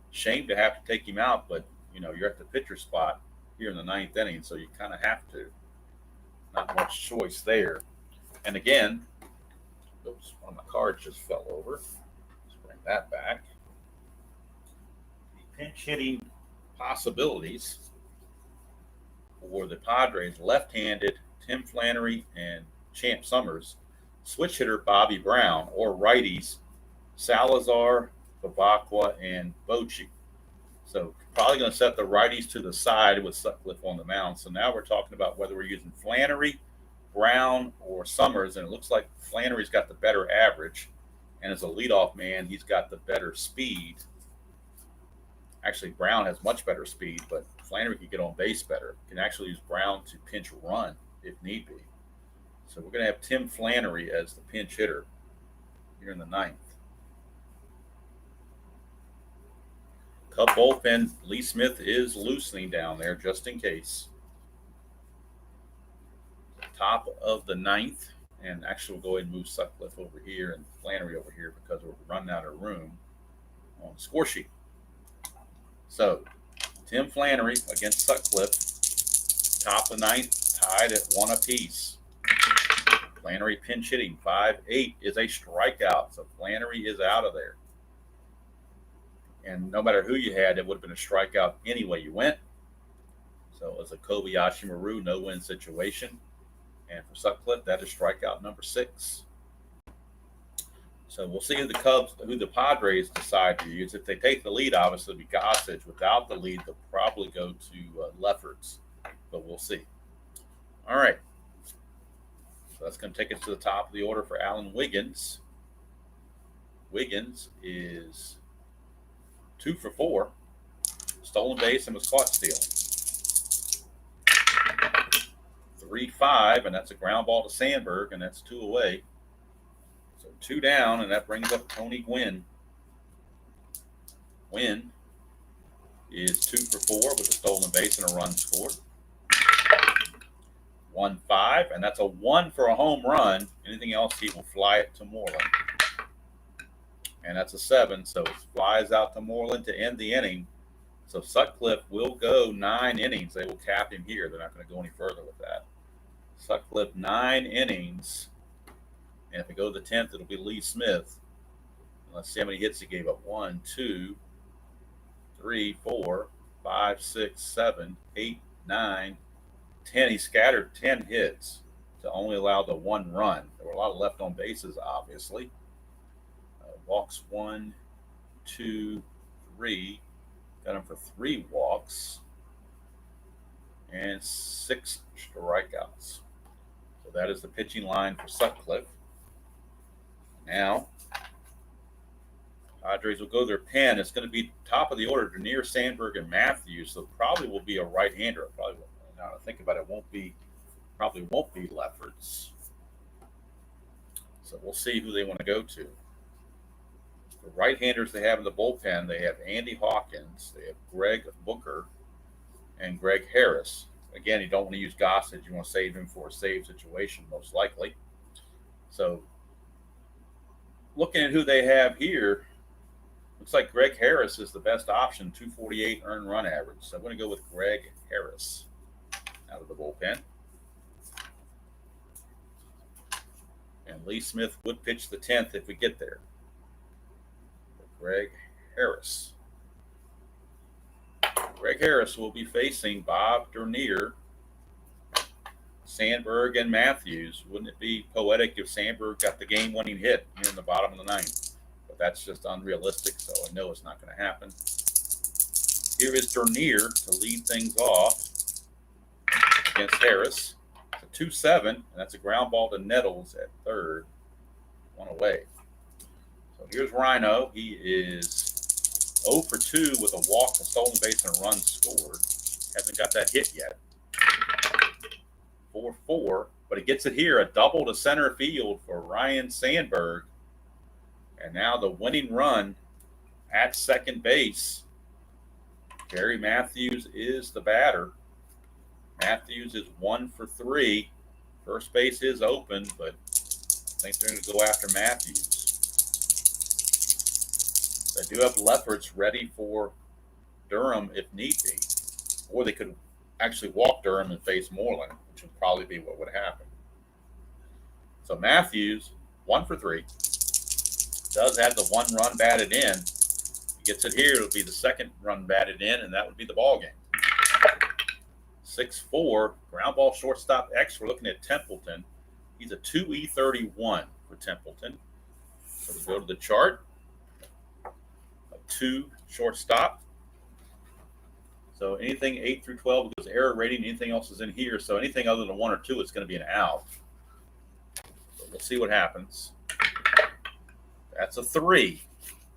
Shame to have to take him out, but you're at the pitcher spot here in the 9th inning, so you kind of have to. Not much choice there. And again, oops, one of my cards just fell over. Let's bring that back. The pinch hitting possibilities for the Padres: left-handed Tim Flannery and Champ Summers, switch hitter Bobby Brown, or righties Salazar, Babacqua, and Bochy. So probably going to set the righties to the side with Sutcliffe on the mound. So now we're talking about whether we're using Flannery, Brown, or Summers, and it looks like Flannery's got the better average, and as a leadoff man, he's got the better speed. Actually, Brown has much better speed, but Flannery can get on base better. Can actually use Brown to pinch run if need be. So we're going to have Tim Flannery as the pinch hitter here in the 9th. Cub bullpen, Lee Smith is loosening down there just in case. Top of the 9th, and actually we'll go ahead and move Sutcliffe over here and Flannery over here because we're running out of room on the score sheet. So Tim Flannery against Sutcliffe, top of the 9th, tied at 1 apiece. Flannery pinch hitting, 5-8 is a strikeout, so Flannery is out of there. And no matter who you had, it would have been a strikeout any way you went. So it's a Kobayashi Maru no-win situation. And for Sutcliffe, that is strikeout number 6. So we'll see who the Padres decide to use. If they take the lead, obviously it'll be Gossage. Without the lead, they'll probably go to Lefferts. But we'll see. All right. So that's going to take us to the top of the order for Alan Wiggins. Wiggins is 2 for 4, stolen base, and was caught stealing. 3-5, and that's a ground ball to Sandberg, and that's 2 away. So 2 down, and that brings up Tony Gwynn. Gwynn is 2 for 4 with a stolen base and a run scored. 1-5, and that's a 1 for a home run. Anything else, he will fly it to Moreland. And that's a 7, so it flies out to Moreland to end the inning. So Sutcliffe will go 9 innings. They will cap him here. They're not going to go any further with that. Sutcliffe 9 innings. And if we go to the 10th, it'll be Lee Smith. Let's see how many hits he gave up. 1, 2, 3, 4, 5, 6, 7, 8, 9, 10. He scattered 10 hits to only allow the 1 run. There were a lot of left on bases, obviously. Walks 1, 2, 3. Got him for 3 walks and 6 strikeouts. So that is the pitching line for Sutcliffe. Now, Padres will go their pen. It's going to be top of the order, Dernier, Sandberg, and Matthews. So probably will be a right-hander. Probably, now to think about it, probably won't be Lefferts. So we'll see who they want to go to. The right-handers they have in the bullpen, they have Andy Hawkins, they have Greg Booker, and Greg Harris. Again, you don't want to use Gossage. You want to save him for a save situation, most likely. So looking at who they have here, looks like Greg Harris is the best option, 248 earned run average. So I'm going to go with Greg Harris out of the bullpen. And Lee Smith would pitch the 10th if we get there. Greg Harris. Greg Harris will be facing Bob Dernier, Sandberg, and Matthews. Wouldn't it be poetic if Sandberg got the game-winning hit here in the bottom of the 9th? But that's just unrealistic, so I know it's not going to happen. Here is Dernier to lead things off against Harris. It's a 2-7, and that's a ground ball to Nettles at third. 1 away. So here's Ryne. He is 0 for 2 with a walk, a stolen base, and a run scored. Hasn't got that hit yet. 4-4, but he gets it here, a double to center field for Ryne Sandberg. And now the winning run at second base. Gary Matthews is the batter. Matthews is 1 for 3. First base is open, but I think they're going to go after Matthews. They do have Lefferts ready for Durham if need be. Or they could actually walk Durham and face Moreland, which would probably be what would happen. So Matthews, 1 for 3. Does have the 1 run batted in. He gets it here, it'll be the 2nd run batted in, and that would be the ball game. 6-4, ground ball shortstop X. We're looking at Templeton. He's a 2E31 for Templeton. So we go to the chart. A 2 shortstop. So anything 8 through 12 goes error rating. Anything else is in here. So anything other than 1 or 2, it's going to be an out. So we'll see what happens. That's a 3.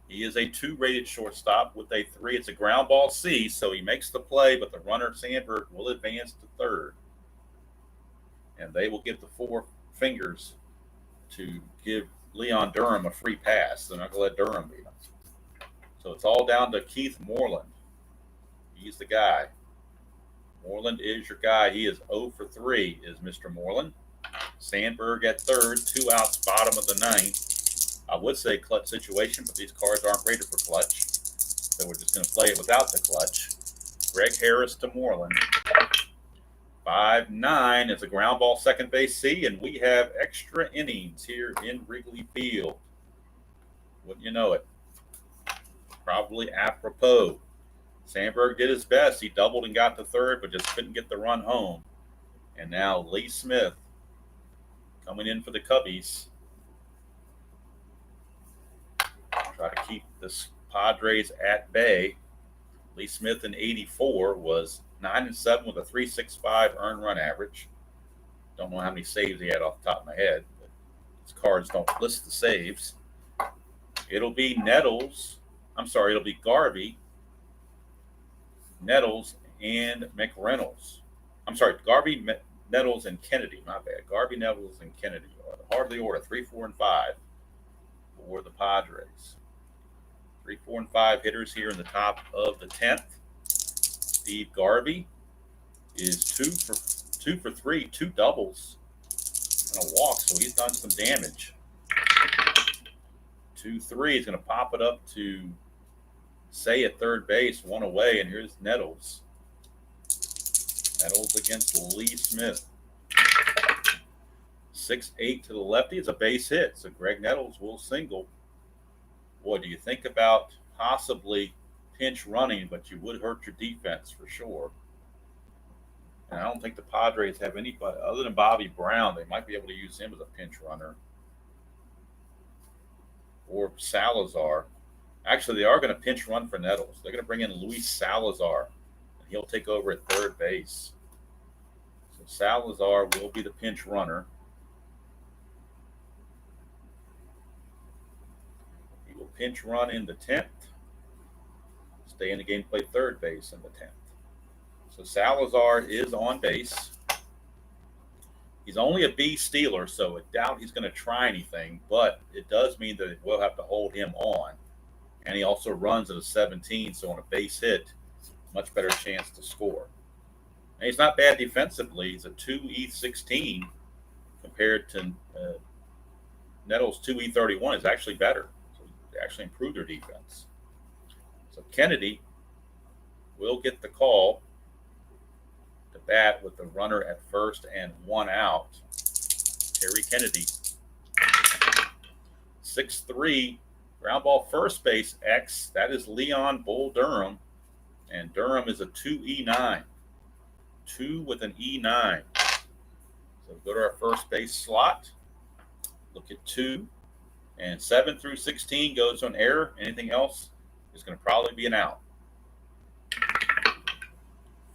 He is a 2 rated shortstop with a 3. It's a ground ball C, so he makes the play, but the runner, Sandberg, will advance to third. And they will give the 4 fingers to give Leon Durham a free pass. They're not going to let Durham beat him. So it's all down to Keith Moreland. He's the guy. Moreland is your guy. He is 0 for 3, is Mr. Moreland. Sandberg at third, 2 outs, bottom of the 9th. I would say clutch situation, but these cards aren't rated for clutch. So we're just going to play it without the clutch. Greg Harris to Moreland. 5-9 is a ground ball second base C, and we have extra innings here in Wrigley Field. Wouldn't you know it? Probably apropos. Sandberg did his best. He doubled and got to third, but just couldn't get the run home. And now Lee Smith coming in for the Cubbies. Try to keep the Padres at bay. Lee Smith in 84 was 9-7 with a 3.65 earned run average. Don't know how many saves he had off the top of my head, but his cards don't list the saves. It'll be it'll be Garvey, Nettles, and McReynolds. Garvey, Nettles, and Kennedy. My bad. Garvey, Nettles, and Kennedy. Hardly order 3, 4, and 5 for the Padres. 3, 4, and 5 hitters here in the top of the 10th. Steve Garvey is 2 for 3, 2 doubles, and a walk, so he's done some damage. 2-3. He's going to pop it up to Say at third base, 1 away, and here's Nettles. Nettles against Lee Smith. 6-8 to the lefty. It's a base hit, so Greg Nettles will single. Boy, do you think about possibly pinch running, but you would hurt your defense for sure. And I don't think the Padres have anybody other than Bobby Brown. They might be able to use him as a pinch runner. Or Salazar. Actually, they are going to pinch run for Nettles. They're going to bring in Luis Salazar, and he'll take over at third base. So Salazar will be the pinch runner. He will pinch run in the 10th. Stay in the game, play third base in the 10th. So Salazar is on base. He's only a B stealer, so I doubt he's going to try anything, but it does mean that we'll have to hold him on. And he also runs at a 17, so on a base hit, much better chance to score. And he's not bad defensively. He's a 2E16 compared to Nettles' 2E31 is actually better. So they actually improved their defense. So Kennedy will get the call to bat with the runner at first and 1 out. Terry Kennedy. 6-3. Ground ball first base X. That is Leon Bull Durham. And Durham is a 2E9. 2 with an E9. So go to our first base slot. Look at 2. And 7 through 16 goes on error. Anything else is going to probably be an out.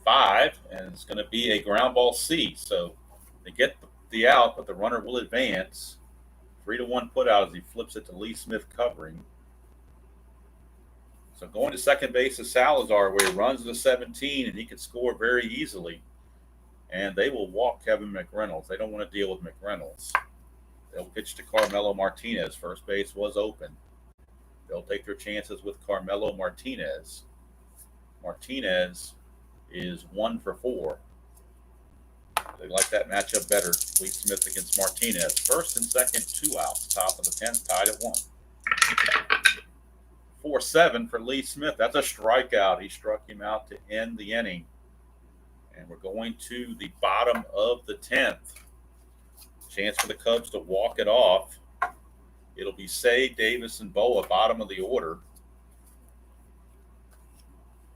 5, and it's going to be a ground ball C. So they get the out, but the runner will advance. 3-1 put out as he flips it to Lee Smith covering. So going to second base is Salazar, where he runs to 17, and he can score very easily. and they will walk Kevin McReynolds. They don't want to deal with McReynolds. They'll pitch to Carmelo Martinez. First base was open. They'll take their chances with Carmelo Martinez. Martinez is 1 for 4. They like that matchup better. Lee Smith against Martinez. First and second, 2 outs. Top of the 10th, tied at 1. 4-7 for Lee Smith. That's a strikeout. He struck him out to end the inning. And we're going to the bottom of the 10th. Chance for the Cubs to walk it off. It'll be Say, Davis, and Boa, bottom of the order.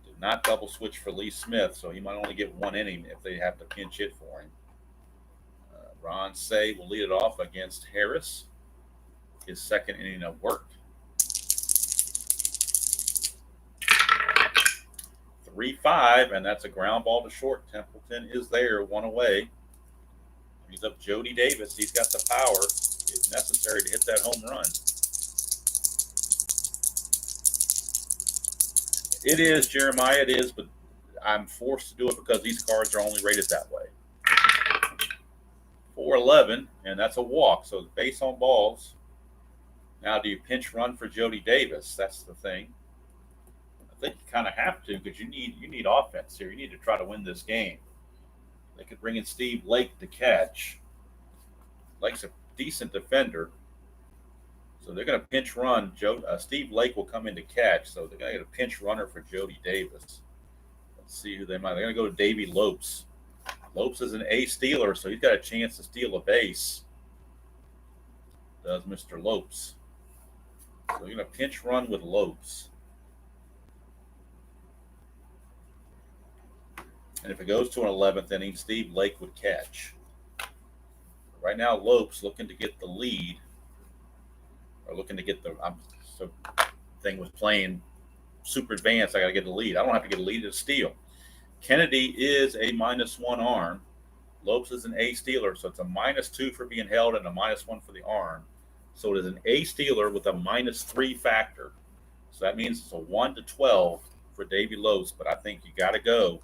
Did not double switch for Lee Smith, so he might only get 1 inning if they have to pinch hit for him. Ron Say will lead it off against Harris. His second inning of work. 3-5, and that's a ground ball to short. Templeton is there, 1 away. He's up Jody Davis. He's got the power, if necessary, to hit that home run. It is, Jeremiah, it is, but I'm forced to do it because these cards are only rated that way. 4-11, and that's a walk, so base on balls. Now, do you pinch run for Jody Davis? That's the thing. I think you kind of have to because you need offense here. You need to try to win this game. They could bring in Steve Lake to catch. Lake's a decent defender. So they're going to pinch run. Steve Lake will come in to catch. So they're going to get a pinch runner for Jody Davis. Let's see who they might. They're going to go to Davey Lopes. Lopes is an A stealer, so he's got a chance to steal a base. Does Mr. Lopes. So they're going to pinch run with Lopes. And if it goes to an 11th inning, Steve Lake would catch. Right now, Lopes looking to get the lead, or looking to get the thing with playing super advanced. I got to get the lead. I don't have to get a lead to steal. Kennedy is a -1 arm. Lopes is an A stealer, so it's a -2 for being held and a -1 for the arm. So it is an A stealer with a -3 factor. So that means it's a 1-12 for Davey Lopes. But I think you got to go.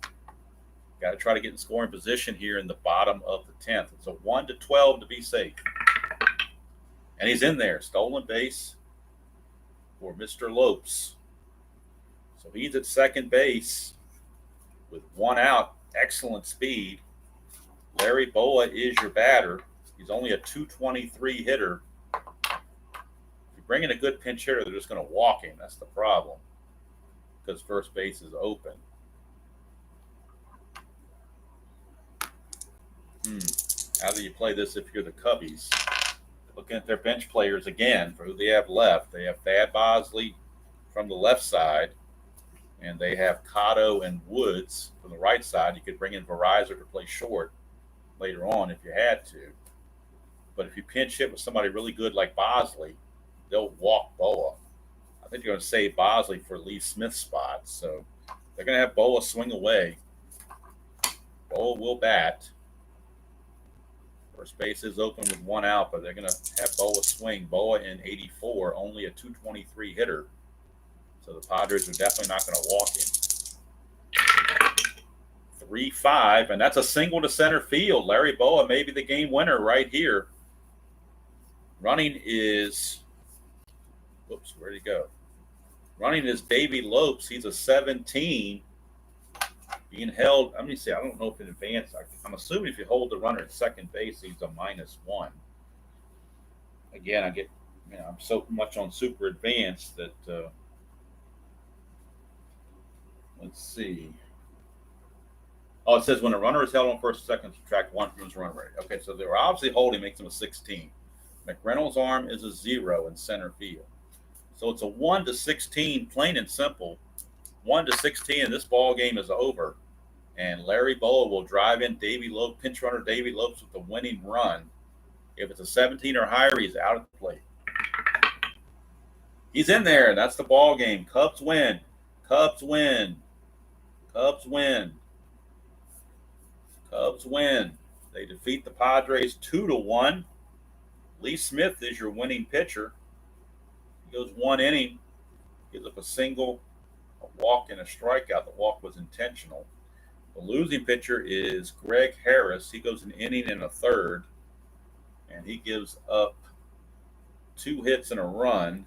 Got to try to get in scoring position here in the bottom of the 10th. It's a 1-12 to be safe. And he's in there. Stolen base for Mr. Lopes. So he's at second base with 1 out. Excellent speed. Larry Boa is your batter. He's only a .223 hitter. If you bring in a good pinch hitter, they're just going to walk him. That's the problem because first base is open. How do you play this if you're the Cubbies? Looking at their bench players again for who they have left. They have Thad Bosley from the left side, and they have Cotto and Woods from the right side. You could bring in Verizon to play short later on if you had to. But if you pinch hit with somebody really good like Bosley, they'll walk Boa. I think they're going to save Bosley for Lee Smith's spot. So they're going to have Boa swing away. Boa will bat. First base is open with 1 out, but they're going to have Boa swing. Boa in 84, only a .223 hitter. So the Padres are definitely not going to walk him. 3-5, and that's a single to center field. Larry Boa may be the game winner right here. Running is, whoops, where'd he go? Running is Davey Lopes. He's a 17. Being held, let me see, I don't know if in advance, I'm assuming if you hold the runner at second base, he's a -1. Again, I'm so much on super advanced that, let's see. Oh, it says when a runner is held on first or second, subtract 1 from his run rate. Okay, so they were obviously holding, makes him a 16. McReynolds' arm is a 0 in center field. So it's a 1-16, plain and simple. 1-16, and this ball game is over. And Larry Boa will drive in Davey Lopes, pinch runner Davey Lopes with the winning run. If it's a 17 or higher, he's out at the plate. He's in there, and that's the ball game. Cubs win. Cubs win. Cubs win. Cubs win. They defeat the Padres 2-1. Lee Smith is your winning pitcher. He goes 1 inning, gives up a single, a walk, and a strikeout. The walk was intentional. The losing pitcher is Greg Harris. He goes an inning and a third, and he gives up 2 hits and a run,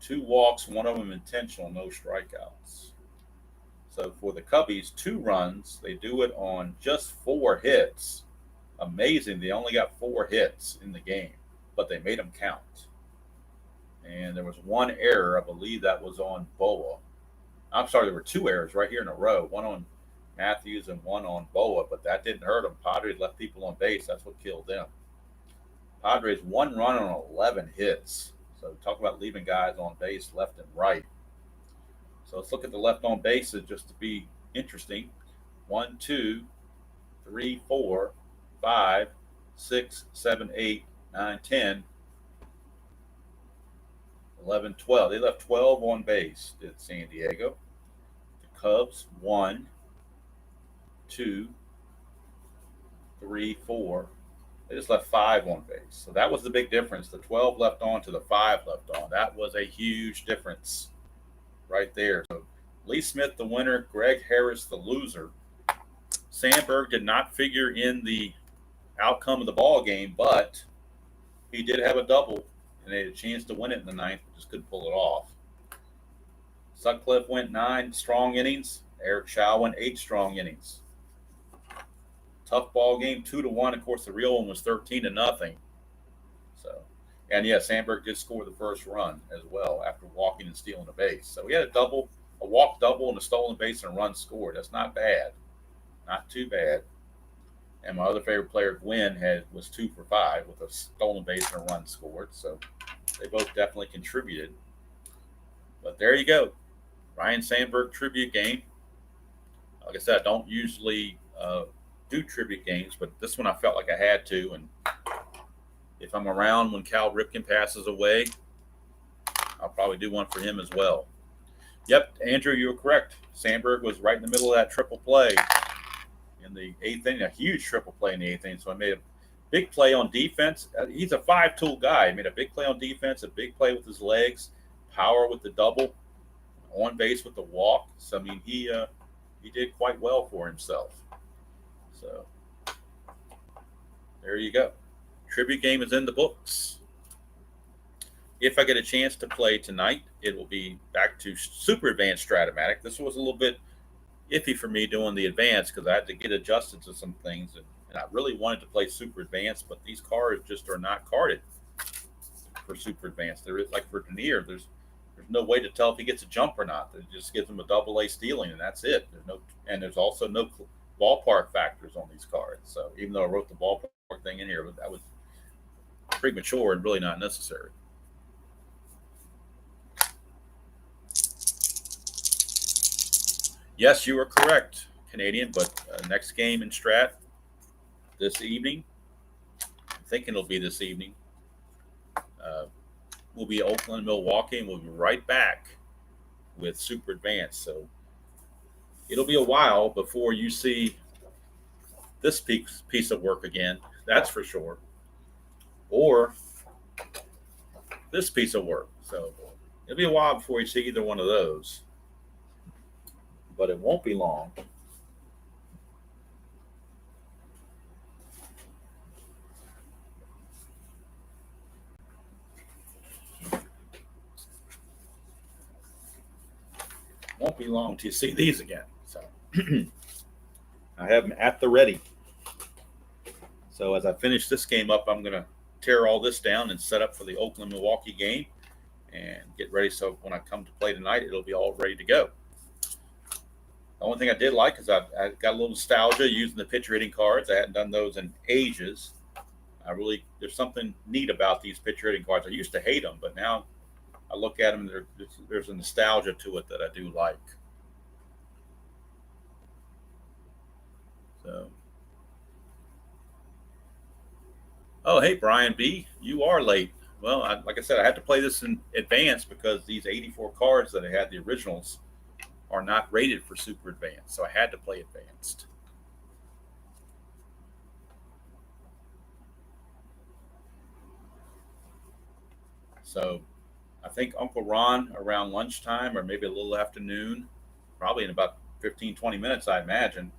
2 walks, one of them intentional, no strikeouts. So for the Cubbies, 2 runs. They do it on just 4 hits. Amazing. They only got 4 hits in the game, but they made them count. And there was 1 error. I believe that was on Boa. I'm sorry, there were 2 errors right here in a row. 1 on Matthews and 1 on Boa, but that didn't hurt them. Padres left people on base. That's what killed them. Padres 1 run on 11 hits. So talk about leaving guys on base left and right. So let's look at the left on bases just to be interesting. 1, 2, 3, 4, 5, 6, 7, 8, 9, 10, 11, 12. They left 12 on base, did San Diego. The Cubs 1, 2, 3, 4. They just left 5 on base. So that was the big difference. The 12 left on to the 5 left on. That was a huge difference right there. So Lee Smith, the winner. Greg Harris, the loser. Sandberg did not figure in the outcome of the ball game, but he did have a double, and they had a chance to win it in the 9th, but just couldn't pull it off. Sutcliffe went 9 strong innings. Eric Chow went 8 strong innings. Tough ball game, 2-1. Of course, the real one was 13-0. So, and yeah, Sandberg did score the first run as well after walking and stealing a base. So we had a walk double, and a stolen base and a run scored. That's not bad, not too bad. And my other favorite player, Gwen, was 2 for 5 with a stolen base and a run scored. So they both definitely contributed. But there you go, Ryne Sandberg tribute game. Like I said, I don't usually do tribute games, but this one I felt like I had to. And if I'm around when Cal Ripken passes away, I'll probably do one for him as well. Yep, Andrew, you were correct. Sandberg was right in the middle of that triple play in the 8th inning, a huge triple play in the 8th inning. So I made a big play on defense. He's a 5-tool guy. He made a big play on defense, a big play with his legs, power with the double, on base with the walk. So I mean, he did quite well for himself. So there you go. Tribute game is in the books. If I get a chance to play tonight, it will be back to Super Advanced Strat-O-Matic. This was a little bit iffy for me doing the advanced because I had to get adjusted to some things, and I really wanted to play Super Advanced, but these cards just are not carded for Super Advanced. There is, like for Denier, there's no way to tell if he gets a jump or not. It just gives him a AA stealing, and that's it. There's also no ballpark factors on these cards. So even though I wrote the ballpark thing in here, that was premature and really not necessary. Yes, you are correct, Canadian, but next game in Strat this evening, I'm thinking it'll be this evening, will be Oakland, Milwaukee, and we'll be right back with Super Advanced. So it'll be a while before you see this piece of work again, that's for sure, or this piece of work. So it'll be a while before you see either one of those, but it won't be long. Won't be long till you see these again. So I have them at the ready. So as I finish this game up, I'm going to tear all this down and set up for the Oakland-Milwaukee game and get ready so when I come to play tonight, it'll be all ready to go. The only thing I did like is I got a little nostalgia using the pitcher hitting cards. I hadn't done those in ages. There's something neat about these pitcher hitting cards. I used to hate them, but now I look at them and there's a nostalgia to it that I do like. So, oh, hey, Brian B., you are late. Well, like I said, I had to play this in advance because these 84 cards that I had, the originals, are not rated for Super Advanced. So I had to play advanced. So I think Uncle Ron around lunchtime or maybe a little afternoon, probably in about 15, 20 minutes, I imagine,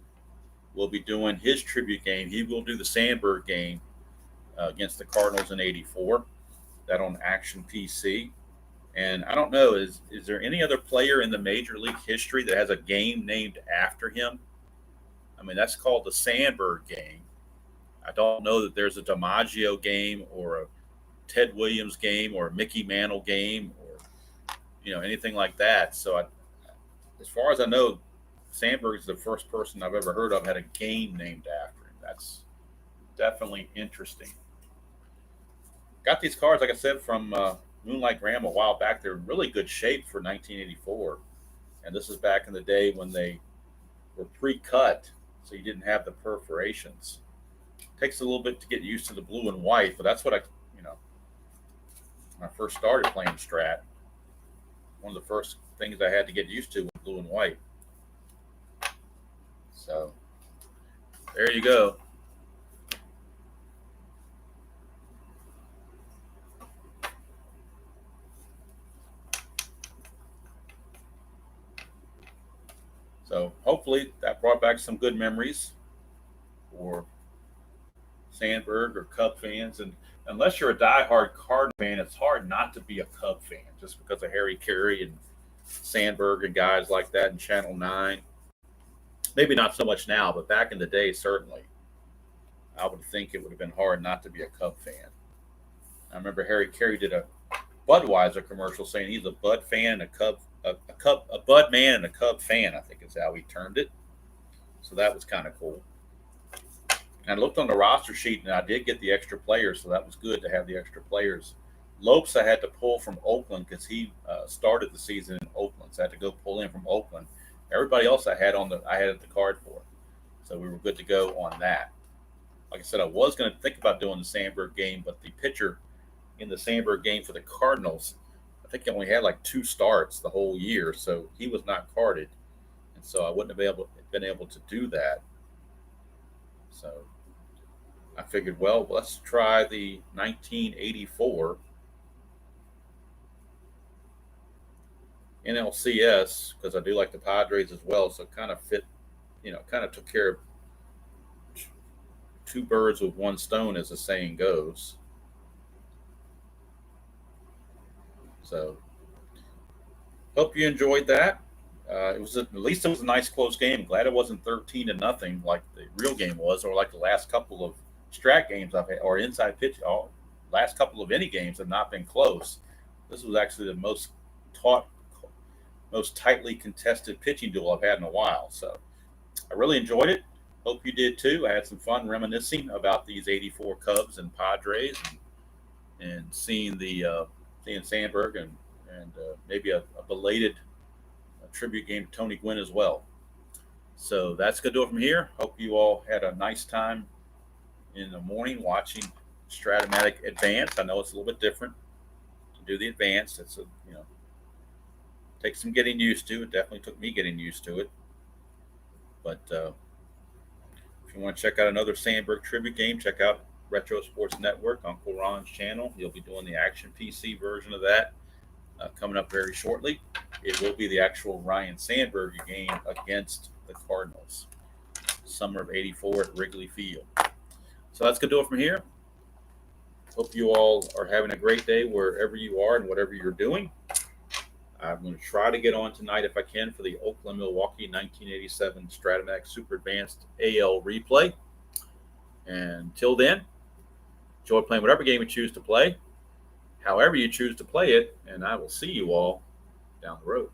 will be doing his tribute game. He will do the Sandberg game against the Cardinals in '84. That on Action PC. And I don't know, is there any other player in the Major League history that has a game named after him? I mean, that's called the Sandberg game. I don't know that there's a DiMaggio game or a Ted Williams game or a Mickey Mantle game or anything like that. So, as far as I know, Sandberg is the first person I've ever heard of had a game named after him. That's definitely interesting. Got these cards, like I said, from Moonlight Graham a while back. They're in really good shape for 1984. And this is back in the day when they were pre-cut, so you didn't have the perforations. Takes a little bit to get used to the blue and white, but that's what when I first started playing Strat, one of the first things I had to get used to was blue and white. So there you go. So hopefully that brought back some good memories for Sandberg or Cub fans. And unless you're a diehard Cardinal fan, it's hard not to be a Cub fan just because of Harry Carey and Sandberg and guys like that in Channel 9. Maybe not so much now, but back in the day, certainly. I would think it would have been hard not to be a Cub fan. I remember Harry Carey did a Budweiser commercial saying he's a Bud fan and a Bud man and a Cub fan, I think is how he termed it. So that was kind of cool. And I looked on the roster sheet, and I did get the extra players, so that was good to have the extra players. Lopes I had to pull from Oakland because he started the season in Oakland, so I had to go pull in from Oakland. Everybody else I had the card for, so we were good to go on that. Like I said, I was going to think about doing the Sandberg game, but the pitcher in the Sandberg game for the Cardinals, I think he only had like 2 starts the whole year, so he was not carded, and so I wouldn't have been able to do that. So I figured, well, let's try the 1984 NLCS because I do like the Padres as well, so it kind of fit, kind of took care of 2 birds with 1 stone, as the saying goes. So, hope you enjoyed that. At least it was a nice close game. Glad it wasn't 13-0 like the real game was, or like the last couple of Strat games I've had, or inside pitch. Last couple of any games have not been close. This was actually the most tightly contested pitching duel I've had in a while. So, I really enjoyed it. Hope you did too. I had some fun reminiscing about these '84 Cubs and Padres, and seeing Sandberg and maybe a belated tribute game to Tony Gwynn as well. So that's going to do it from here. Hope you all had a nice time in the morning watching Strat-O-Matic Advanced. I know it's a little bit different to do the Advanced. It's takes some getting used to. It definitely took me getting used to it. But if you want to check out another Sandberg tribute game, check out Retro Sports Network, Uncle Ron's channel. He'll be doing the Action PC version of that coming up very shortly. It will be the actual Ryne Sandberg game against the Cardinals, summer of '84 at Wrigley Field. So that's going to do it from here. Hope you all are having a great day wherever you are and whatever you're doing. I'm going to try to get on tonight if I can for the Oakland-Milwaukee 1987 Strat-O-Matic Super Advanced AL replay. And until then, enjoy playing whatever game you choose to play, however you choose to play it, and I will see you all down the road.